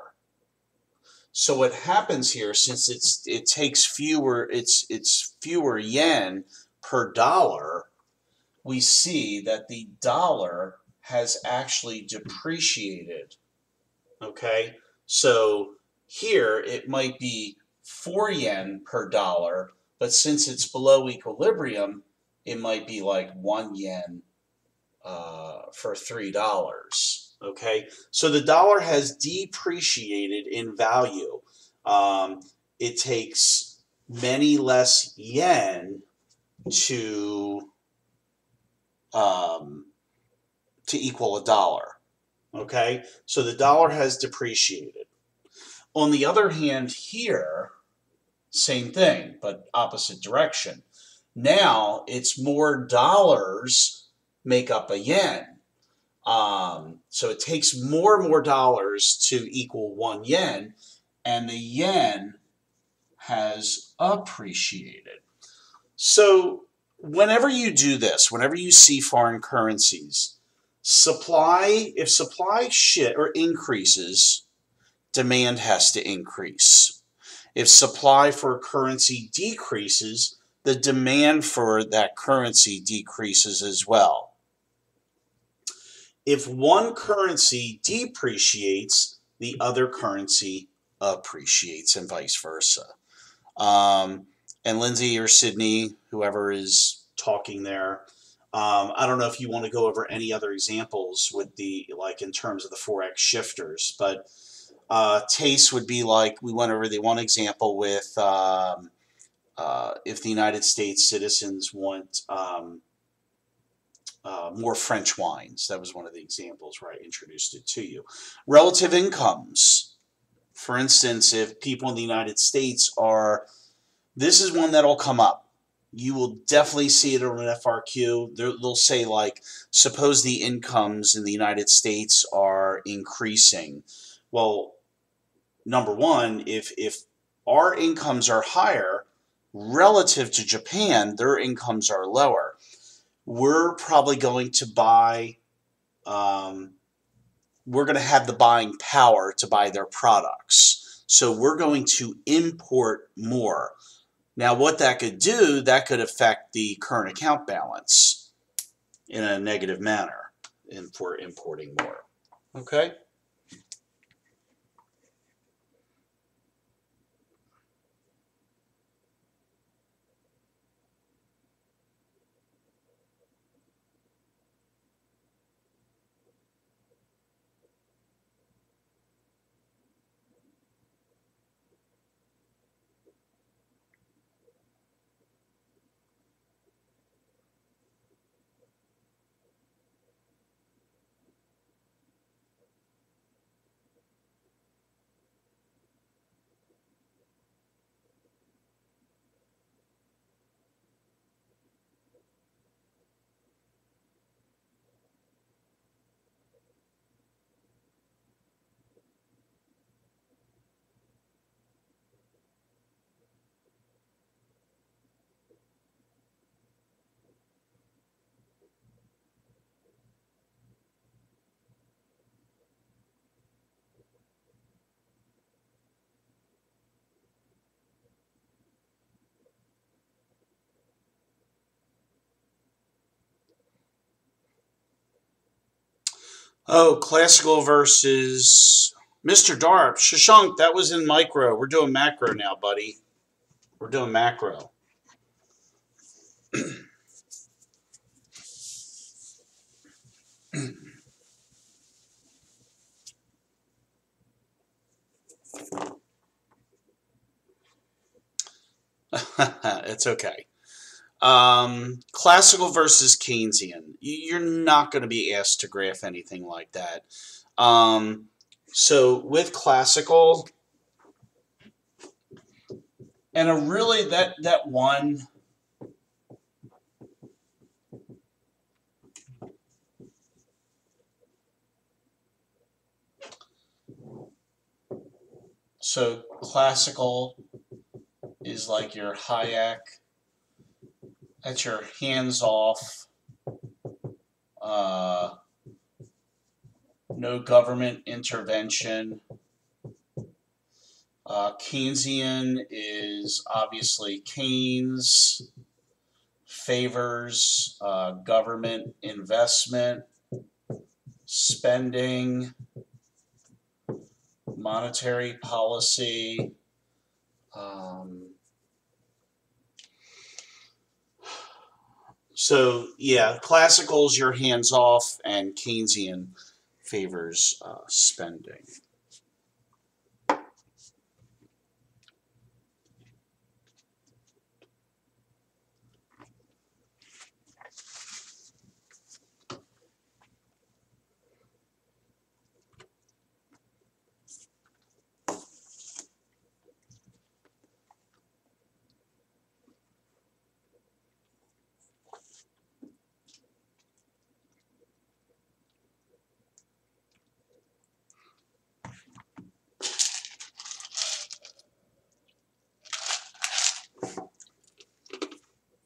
So what happens here, since it takes fewer, it's fewer yen per dollar, we see that the dollar has actually depreciated. Okay, so here it might be 4 yen per dollar, but since it's below equilibrium, it might be like 1 yen for $3. Okay, so the dollar has depreciated in value. It takes many less yen to equal a dollar. Okay, so the dollar has depreciated. On the other hand, here, same thing, but opposite direction. Now it's more dollars make up a yen. So it takes more and more dollars to equal 1 yen, and the yen has appreciated. So whenever you do this, whenever you see foreign currencies, if supply increases, demand has to increase. If supply for a currency decreases, the demand for that currency decreases as well. If one currency depreciates, the other currency appreciates, and vice versa. And Lindsay or Sydney, whoever is talking there, I don't know if you want to go over any other examples with the, like in terms of the Forex shifters, but TACE would be like, we went over the one example with if the United States citizens want more French wines. That was one of the examples where I introduced it to you. Relative incomes. For instance, if people in the United States are, this is one that'll come up. You will definitely see it on an FRQ. They'll say, like, suppose the incomes in the United States are increasing. Well, number one, if our incomes are higher relative to Japan, their incomes are lower. We're probably going to buy, we're going to have the buying power to buy their products. So we're going to import more. Now, what that could do, that could affect the current account balance in a negative manner if we're importing more. Okay? Oh, classical versus Mr. Darp. Shashank, that was in micro. We're doing macro now, buddy. We're doing macro. It's okay. Classical versus Keynesian. You're not going to be asked to graph anything like that. So with classical, and a really that one. So classical is like your Hayek. That's your hands-off, no government intervention. Keynesian is obviously Keynes, favors government investment, spending, monetary policy. So yeah, classical is your hands-off, and Keynesian favors spending.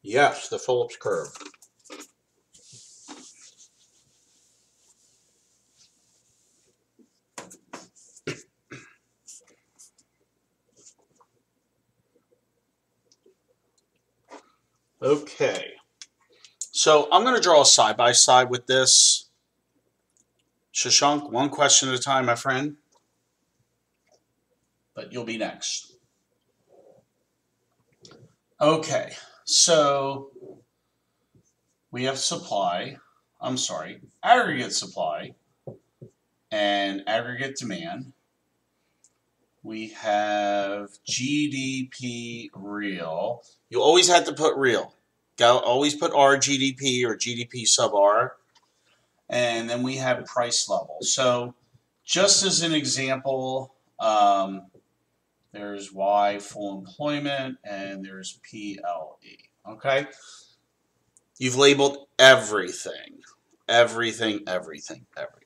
Yes, the Phillips curve. Okay, so I'm going to draw a side-by-side with this. Shashank, one question at a time, my friend. But you'll be next. Okay, so we have aggregate supply and aggregate demand. We have GDP real. You always have to put real. Always put R GDP or GDP sub R. And then we have price level. So just as an example, there's Y full employment and there's PLE. Okay? You've labeled everything. Everything, everything, everything.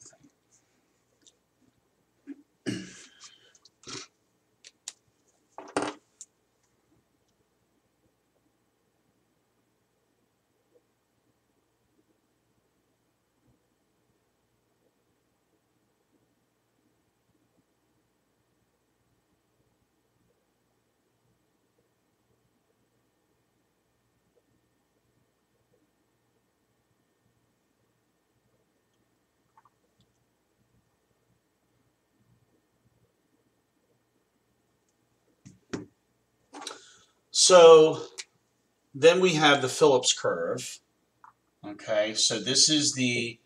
So then we have the Phillips curve. Okay, so this is the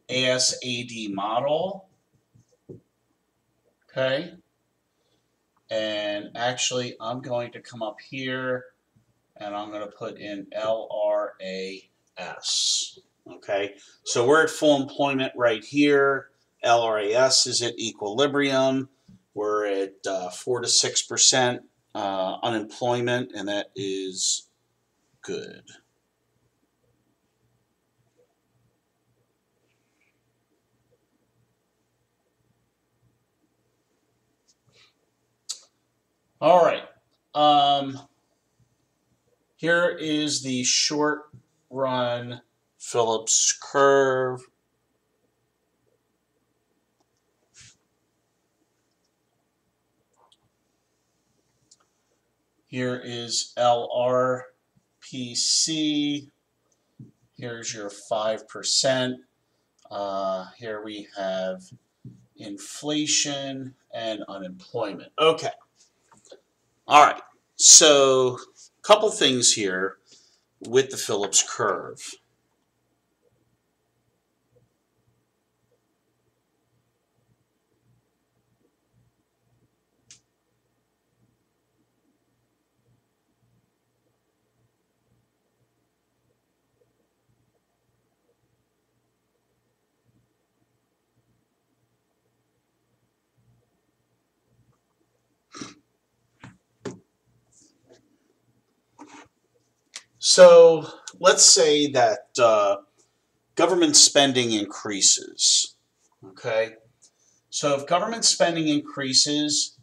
ASAD model. Okay, and actually I'm going to come up here and I'm going to put in LRAS. Okay, so we're at full employment right here. LRAS is at equilibrium. We're at 4 to 6% unemployment, and that is good. All right. Here is the short run Phillips curve. Here is LRPC. Here's your 5%. Here we have inflation and unemployment. Okay. All right. So, a couple things here with the Phillips curve. So, let's say that government spending increases. Okay. So, if government spending increases,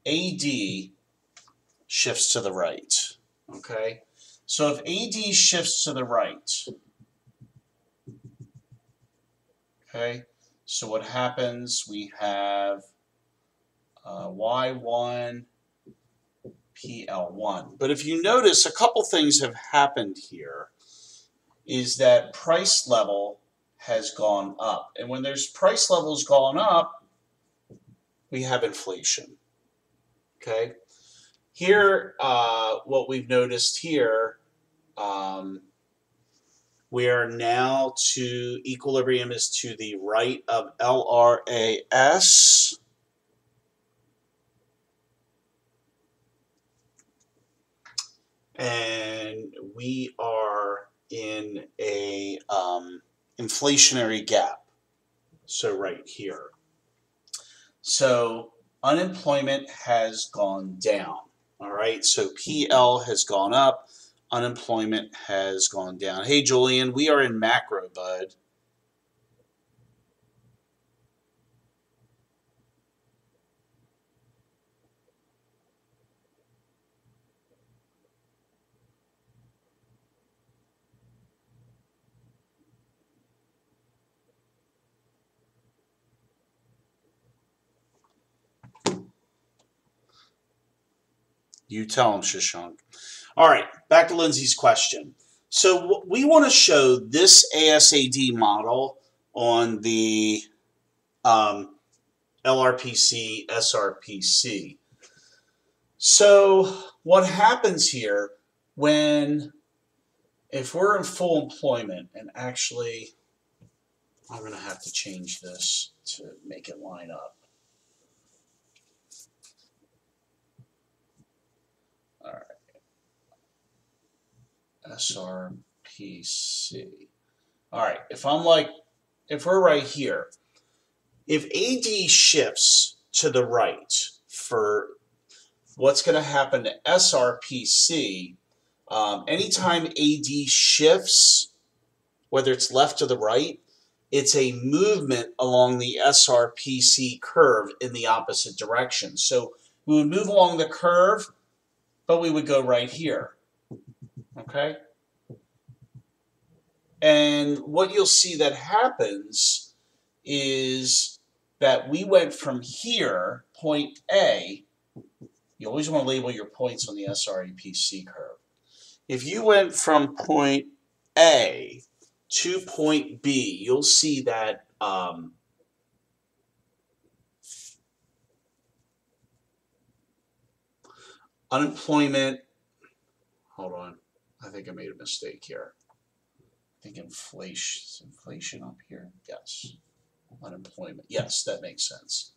AD shifts to the right. Okay. So, if AD shifts to the right, okay, so what happens? We have Y1, PL1. But if you notice, a couple things have happened here. Is that price level has gone up. And when there's price levels gone up, we have inflation. Okay? Here, what we've noticed here, we are now to equilibrium is to the right of LRAS. And we are in a inflationary gap. So right here. So unemployment has gone down. All right. So PL has gone up. Unemployment has gone down. Hey, Julian, we are in macro, bud. You tell him, Shashank. All right, back to Lindsay's question. So we want to show this ASAD model on the LRPC, SRPC. So what happens here if we're in full employment, and actually I'm going to have to change this to make it line up. All right. SRPC. All right, if we're right here, if AD shifts to the right for what's going to happen to SRPC, anytime AD shifts, whether it's left or the right, it's a movement along the SRPC curve in the opposite direction. So we would move along the curve, but we would go right here. Okay? And what you'll see that happens is that we went from here, point A. You always want to label your points on the SRPC curve. If you went from point A to point B, you'll see that unemployment, hold on, I think I made a mistake here. I think inflation up here, yes. Unemployment, yes, that makes sense.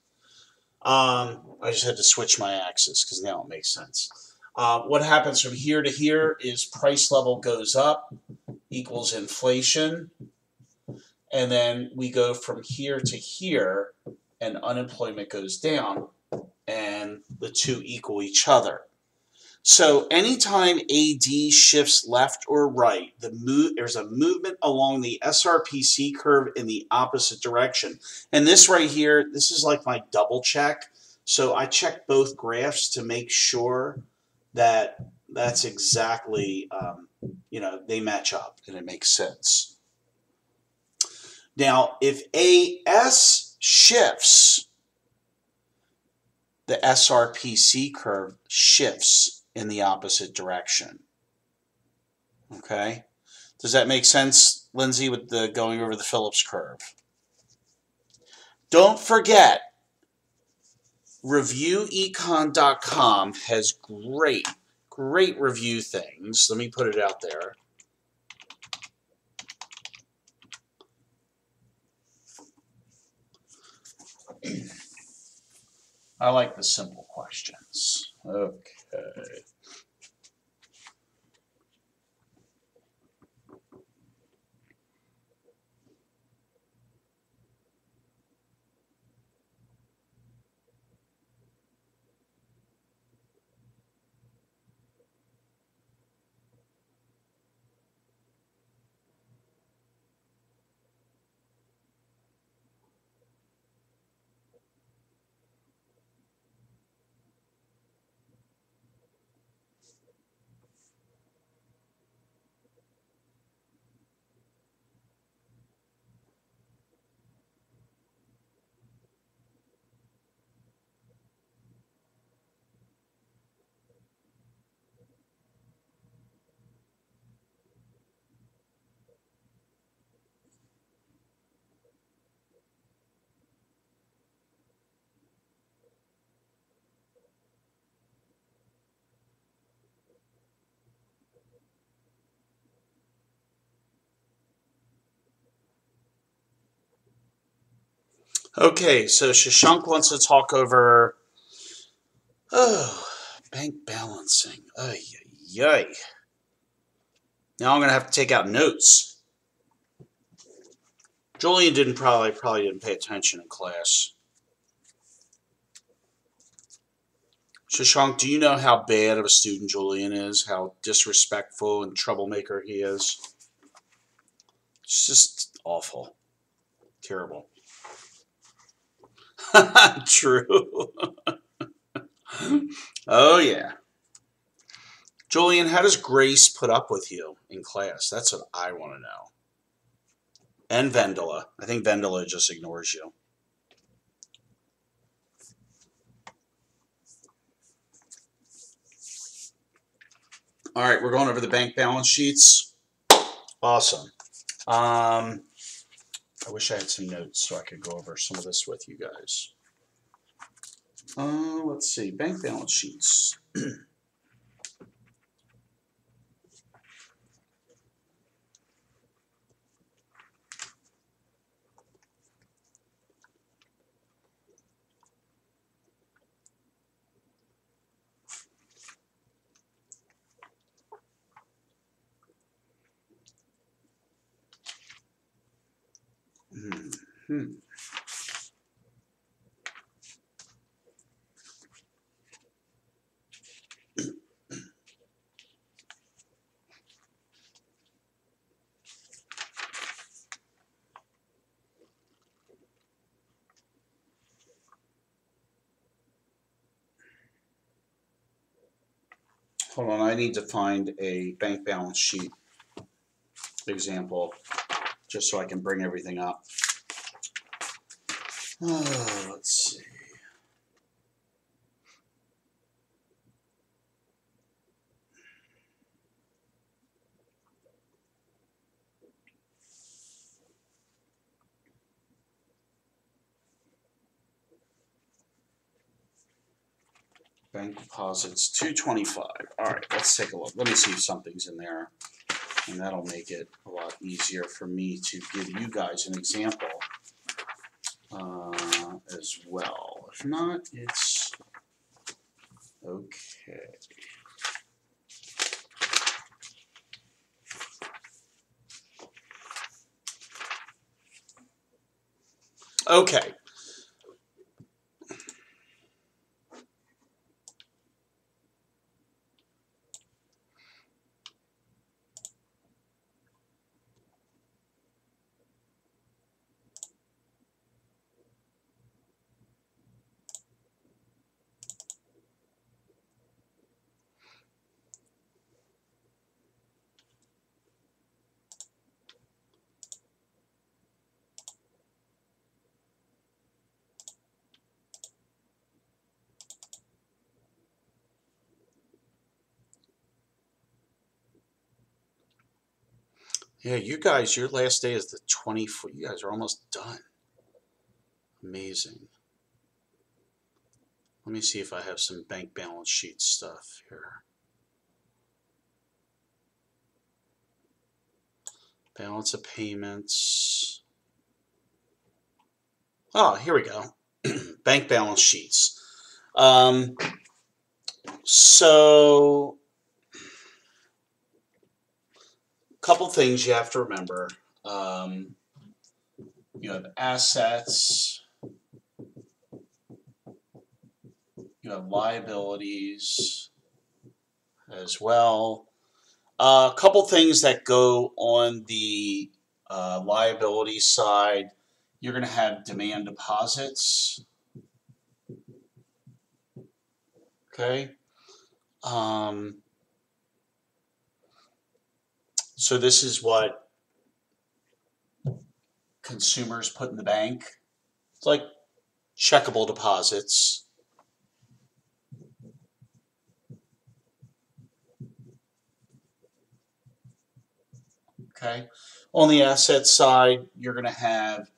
I just had to switch my axis because now it makes sense. What happens from here to here is price level goes up equals inflation, and then we go from here to here and unemployment goes down, and the two equal each other. So anytime AD shifts left or right, there's a movement along the SRPC curve in the opposite direction. And this right here, this is like my double check. So I check both graphs to make sure that that's exactly, they match up and it makes sense. Now, if AS shifts, the SRPC curve shifts in the opposite direction. Okay? Does that make sense, Lindsay, with the going over the Phillips curve? Don't forget, reviewecon.com has great review things. Let me put it out there. I like the simple questions. Okay. Okay, so Shashank wants to talk over bank balancing. Ay, ay, ay. Now I'm going to have to take out notes. Julian probably didn't pay attention in class. Shashank, do you know how bad of a student Julian is? How disrespectful and troublemaker he is? It's just awful. Terrible. True. Oh, yeah. Julian, how does Grace put up with you in class? That's what I want to know. And Vendela. I think Vendela just ignores you. All right, we're going over the bank balance sheets. Awesome. I wish I had some notes so I could go over some of this with you guys. Let's see, bank balance sheets. Hold on, I need to find a bank balance sheet example just so I can bring everything up. Let's see. Bank deposits, 225. All right, let's take a look. Let me see if something's in there. And that'll make it a lot easier for me to give you guys an example as well. If not, it's okay. Okay. Yeah, you guys, your last day is the 24th. You guys are almost done. Amazing. Let me see if I have some bank balance sheet stuff here. Balance of payments. Oh, here we go. Bank balance sheets. So, a couple things you have to remember. You have assets. You have liabilities as well. A couple things that go on the liability side. You're going to have demand deposits. Okay. So this is what consumers put in the bank. It's like checkable deposits. Okay. On the asset side, you're going to have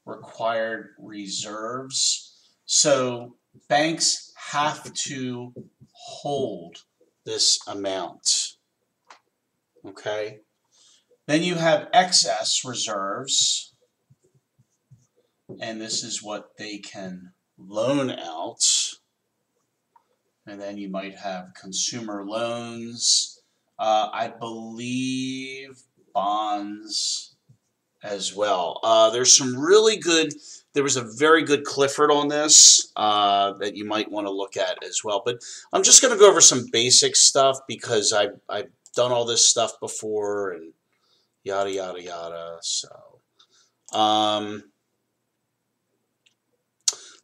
required reserves. So banks have to hold this amount. Okay. Then you have excess reserves, and this is what they can loan out. And then you might have consumer loans. I believe bonds as well. There's some really good, there was a very good Clifford on this that you might want to look at as well. But I'm just going to go over some basic stuff because I've done all this stuff before and yada, yada, yada. So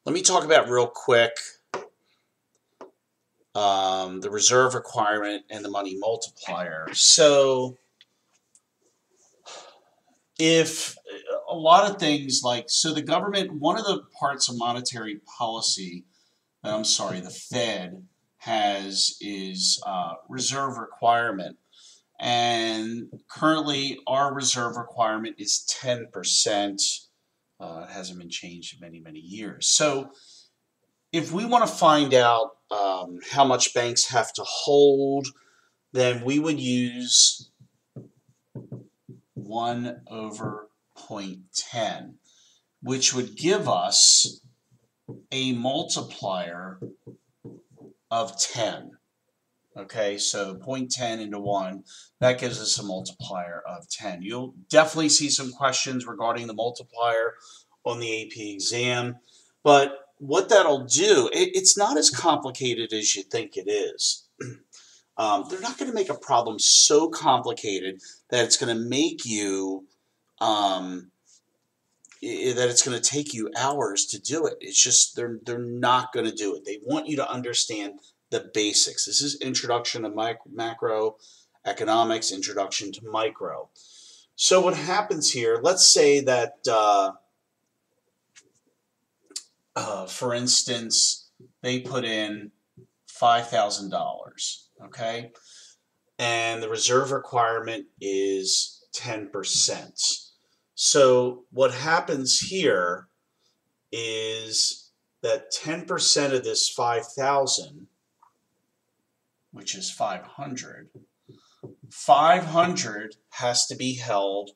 let me talk about real quick the reserve requirement and the money multiplier. So if a lot of things like, so the government, one of the parts of monetary policy, I'm sorry, the Fed has is reserve requirement. And currently our reserve requirement is 10%. It hasn't been changed in many, many years. So if we want to find out how much banks have to hold, then we would use 1 over 0.10, which would give us a multiplier of 10. Okay, so 0.10 into 1, that gives us a multiplier of 10. You'll definitely see some questions regarding the multiplier on the AP exam, but what that'll do, it's not as complicated as you think it is. They're not going to make a problem so complicated that it's going to make you, that it's going to take you hours to do it. It's just, they're not going to do it. They want you to understand the basics. This is Introduction to Macroeconomics, Introduction to Micro. So what happens here, let's say that, for instance, they put in $5,000, okay? And the reserve requirement is 10%. So what happens here is that 10% of this 5,000, which is 500, 500 has to be held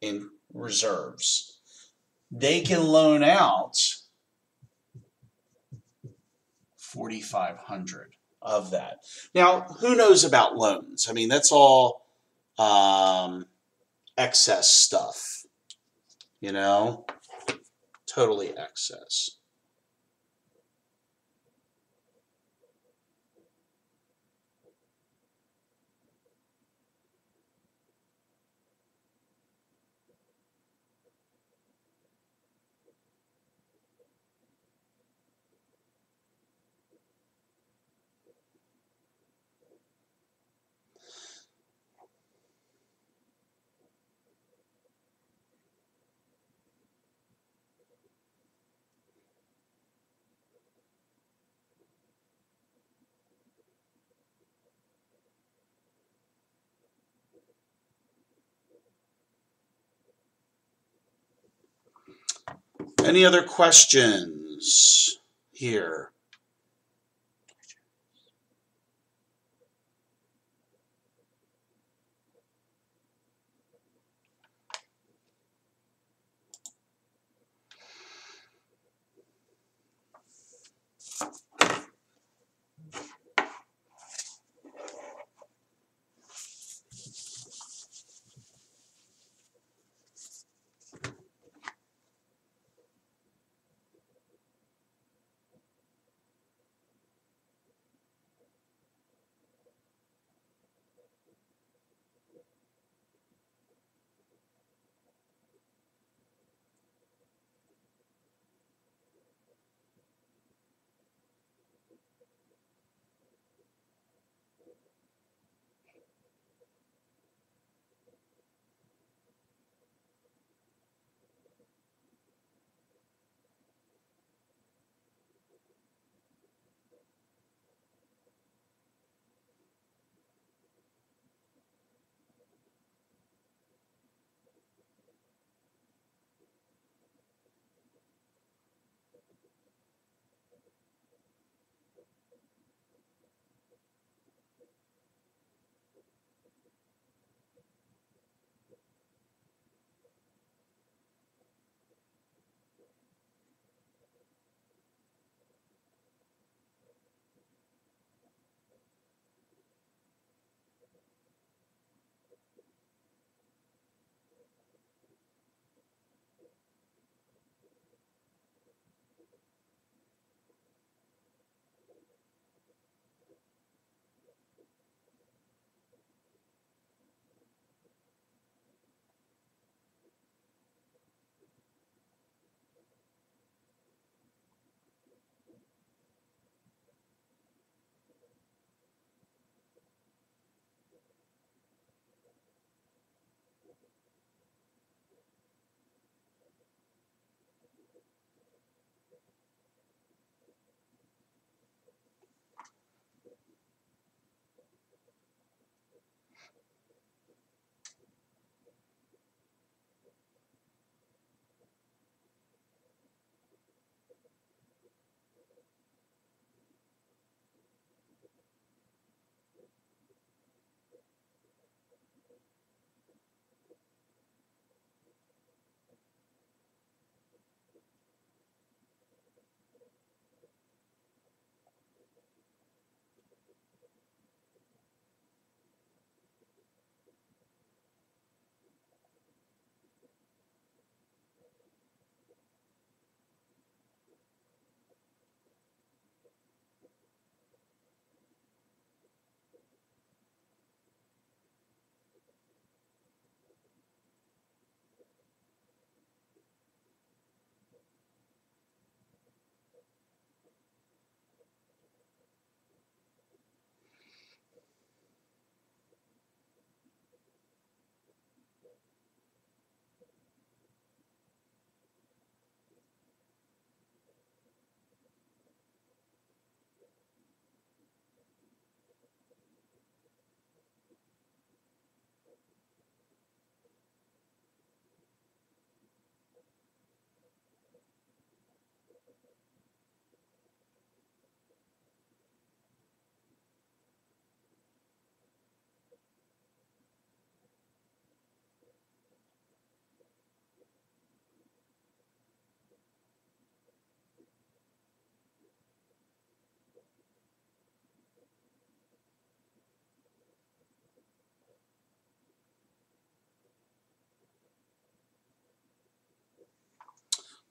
in reserves. They can loan out 4,500 of that. Now, who knows about loans? I mean, that's all excess stuff, you know, totally excess. Any other questions here?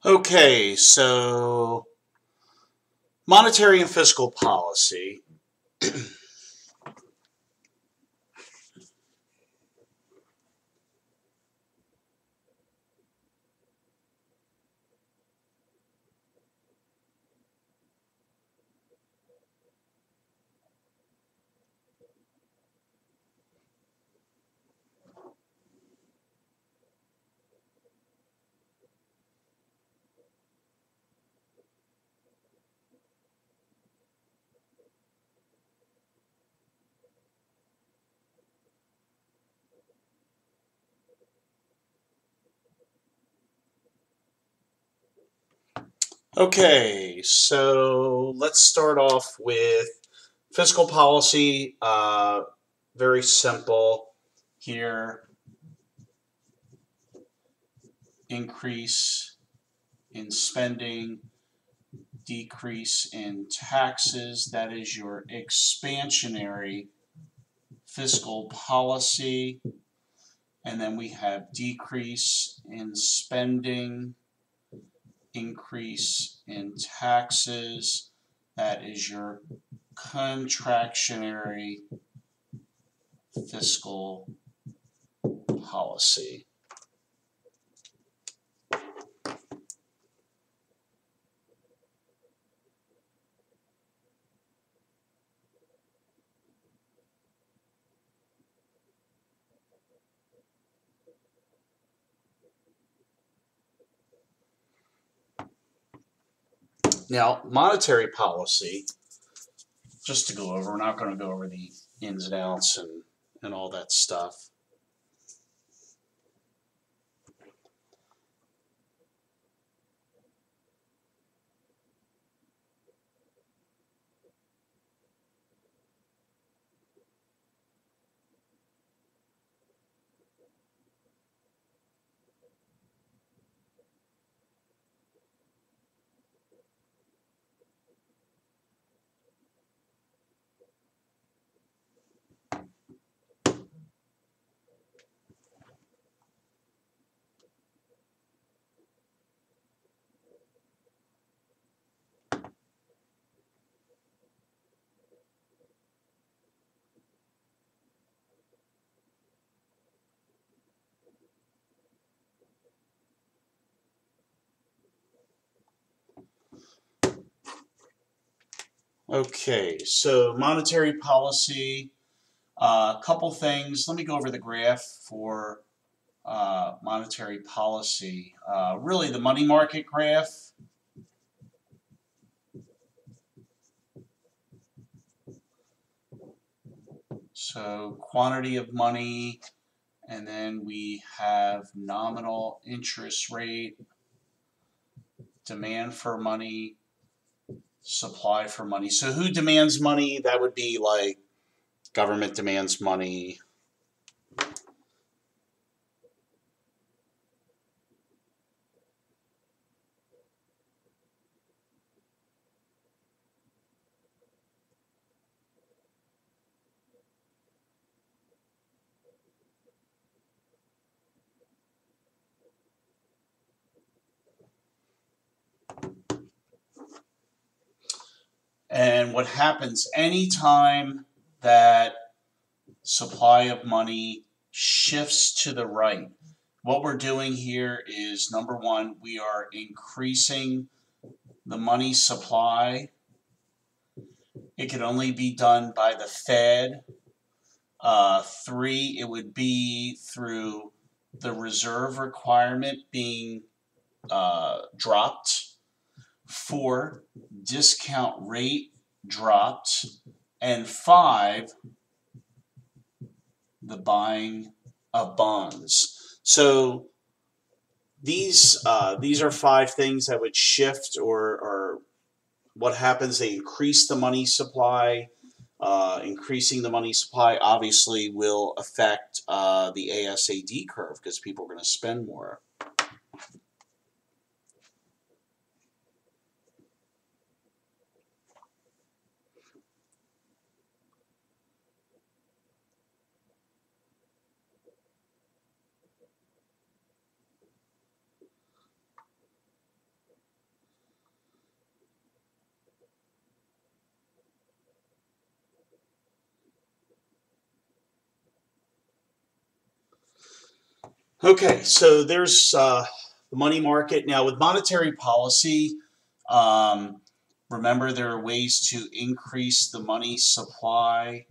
Okay, so monetary and fiscal policy. Okay, so let's start off with fiscal policy. Very simple here. Increase in spending, decrease in taxes. That is your expansionary fiscal policy. And then we have decrease in spending, increase in taxes. That is your contractionary fiscal policy. Now, monetary policy, just to go over, we're not going to go over the ins and outs and all that stuff. Okay, so monetary policy, a couple things. Let me go over the graph for monetary policy. Really, the money market graph. So quantity of money, and then we have nominal interest rate, demand for money, supply for money. So who demands money? That would be like government demands money. And what happens anytime that supply of money shifts to the right, what we're doing here is, number one, we are increasing the money supply. It can only be done by the Fed. 3, it would be through the reserve requirement being dropped. 4, discount rate dropped. And 5, the buying of bonds. So these are 5 things that would shift, or what happens. They increase the money supply. Increasing the money supply obviously will affect the ASAD curve because people are going to spend more. Okay, so there's the money market. Now, with monetary policy, um, remember there are ways to increase the money supply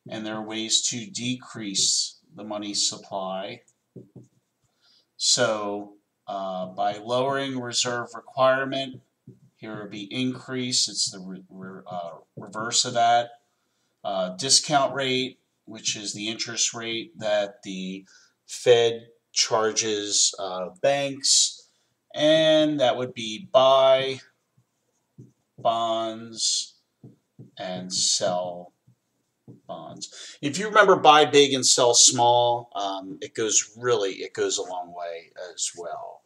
and there are ways to decrease the money supply. So, by lowering reserve requirement, here would be increase. It's the reverse of that. Discount rate, which is the interest rate that the Fed charges banks, and that would be buy bonds and sell bonds. If you remember buy big and sell small, it goes a long way as well.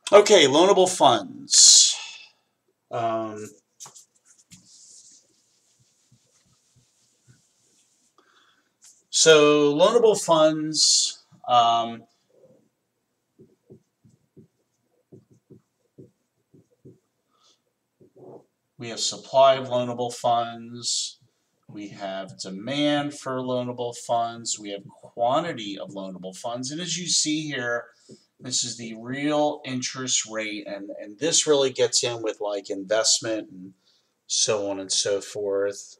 Okay, loanable funds. Um, so loanable funds, we have supply of loanable funds, we have demand for loanable funds, we have quantity of loanable funds, and as you see here, this is the real interest rate, and this really gets in with like investment and so on and so forth.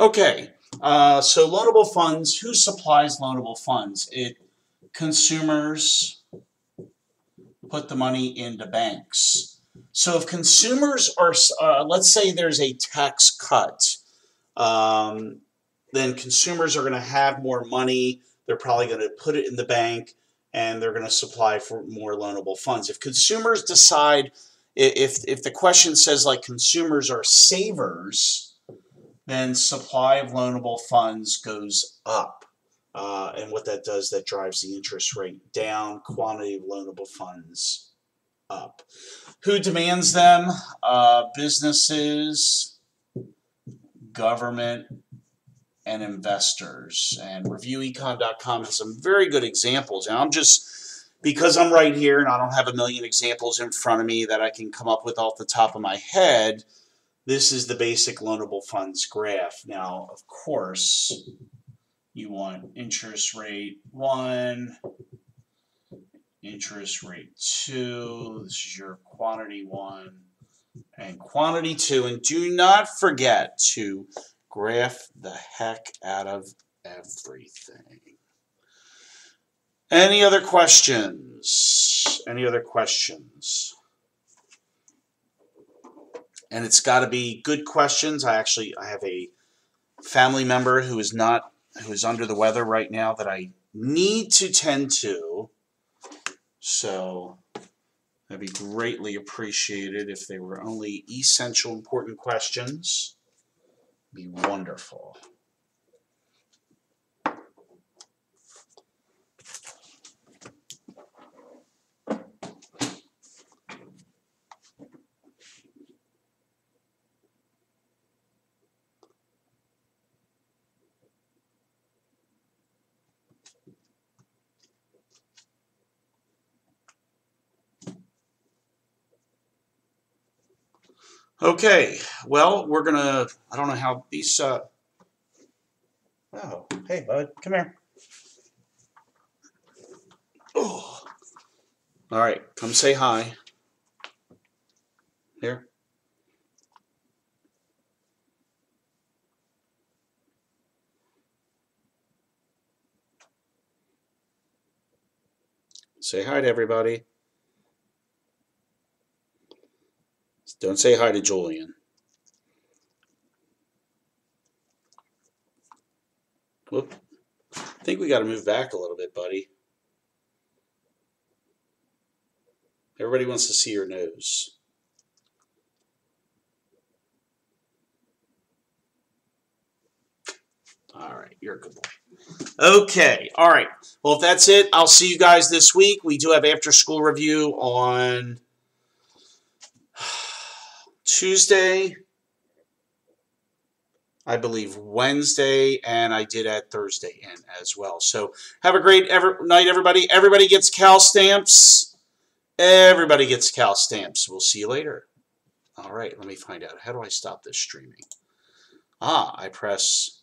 Okay, so loanable funds, who supplies loanable funds? Consumers put the money into banks. So if consumers are, let's say there's a tax cut, um, then consumers are going to have more money. They're probably going to put it in the bank and they're going to supply for more loanable funds. If consumers decide, if the question says like consumers are savers, then supply of loanable funds goes up. And what that does, that drives the interest rate down, quantity of loanable funds up. Who demands them? Businesses, government, and investors. And reviewecon.com has some very good examples. And because I'm right here and I don't have a million examples in front of me that I can come up with off the top of my head, this is the basic loanable funds graph. Now, of course, you want interest rate 1, interest rate 2, this is your quantity 1, and quantity 2. And do not forget to graph the heck out of everything. Any other questions? Any other questions? And it's got to be good questions. I have a family member who is under the weather right now that I need to tend to. So that'd be greatly appreciated if they were only essential important questions. Be wonderful. Okay, well, I don't know how these, oh, hey, bud, come here. Oh. All right, come say hi. Here. Say hi to everybody. Don't say hi to Julian. Whoop. I think we got to move back a little bit, buddy. Everybody wants to see your nose. All right, you're a good boy. Okay, all right. Well, if that's it, I'll see you guys this week. We do have after school review on Tuesday, I believe Wednesday, and I did add Thursday in as well. So have a great night, everybody. Everybody gets Cal stamps. Everybody gets Cal stamps. We'll see you later. All right, let me find out. How do I stop this streaming? I press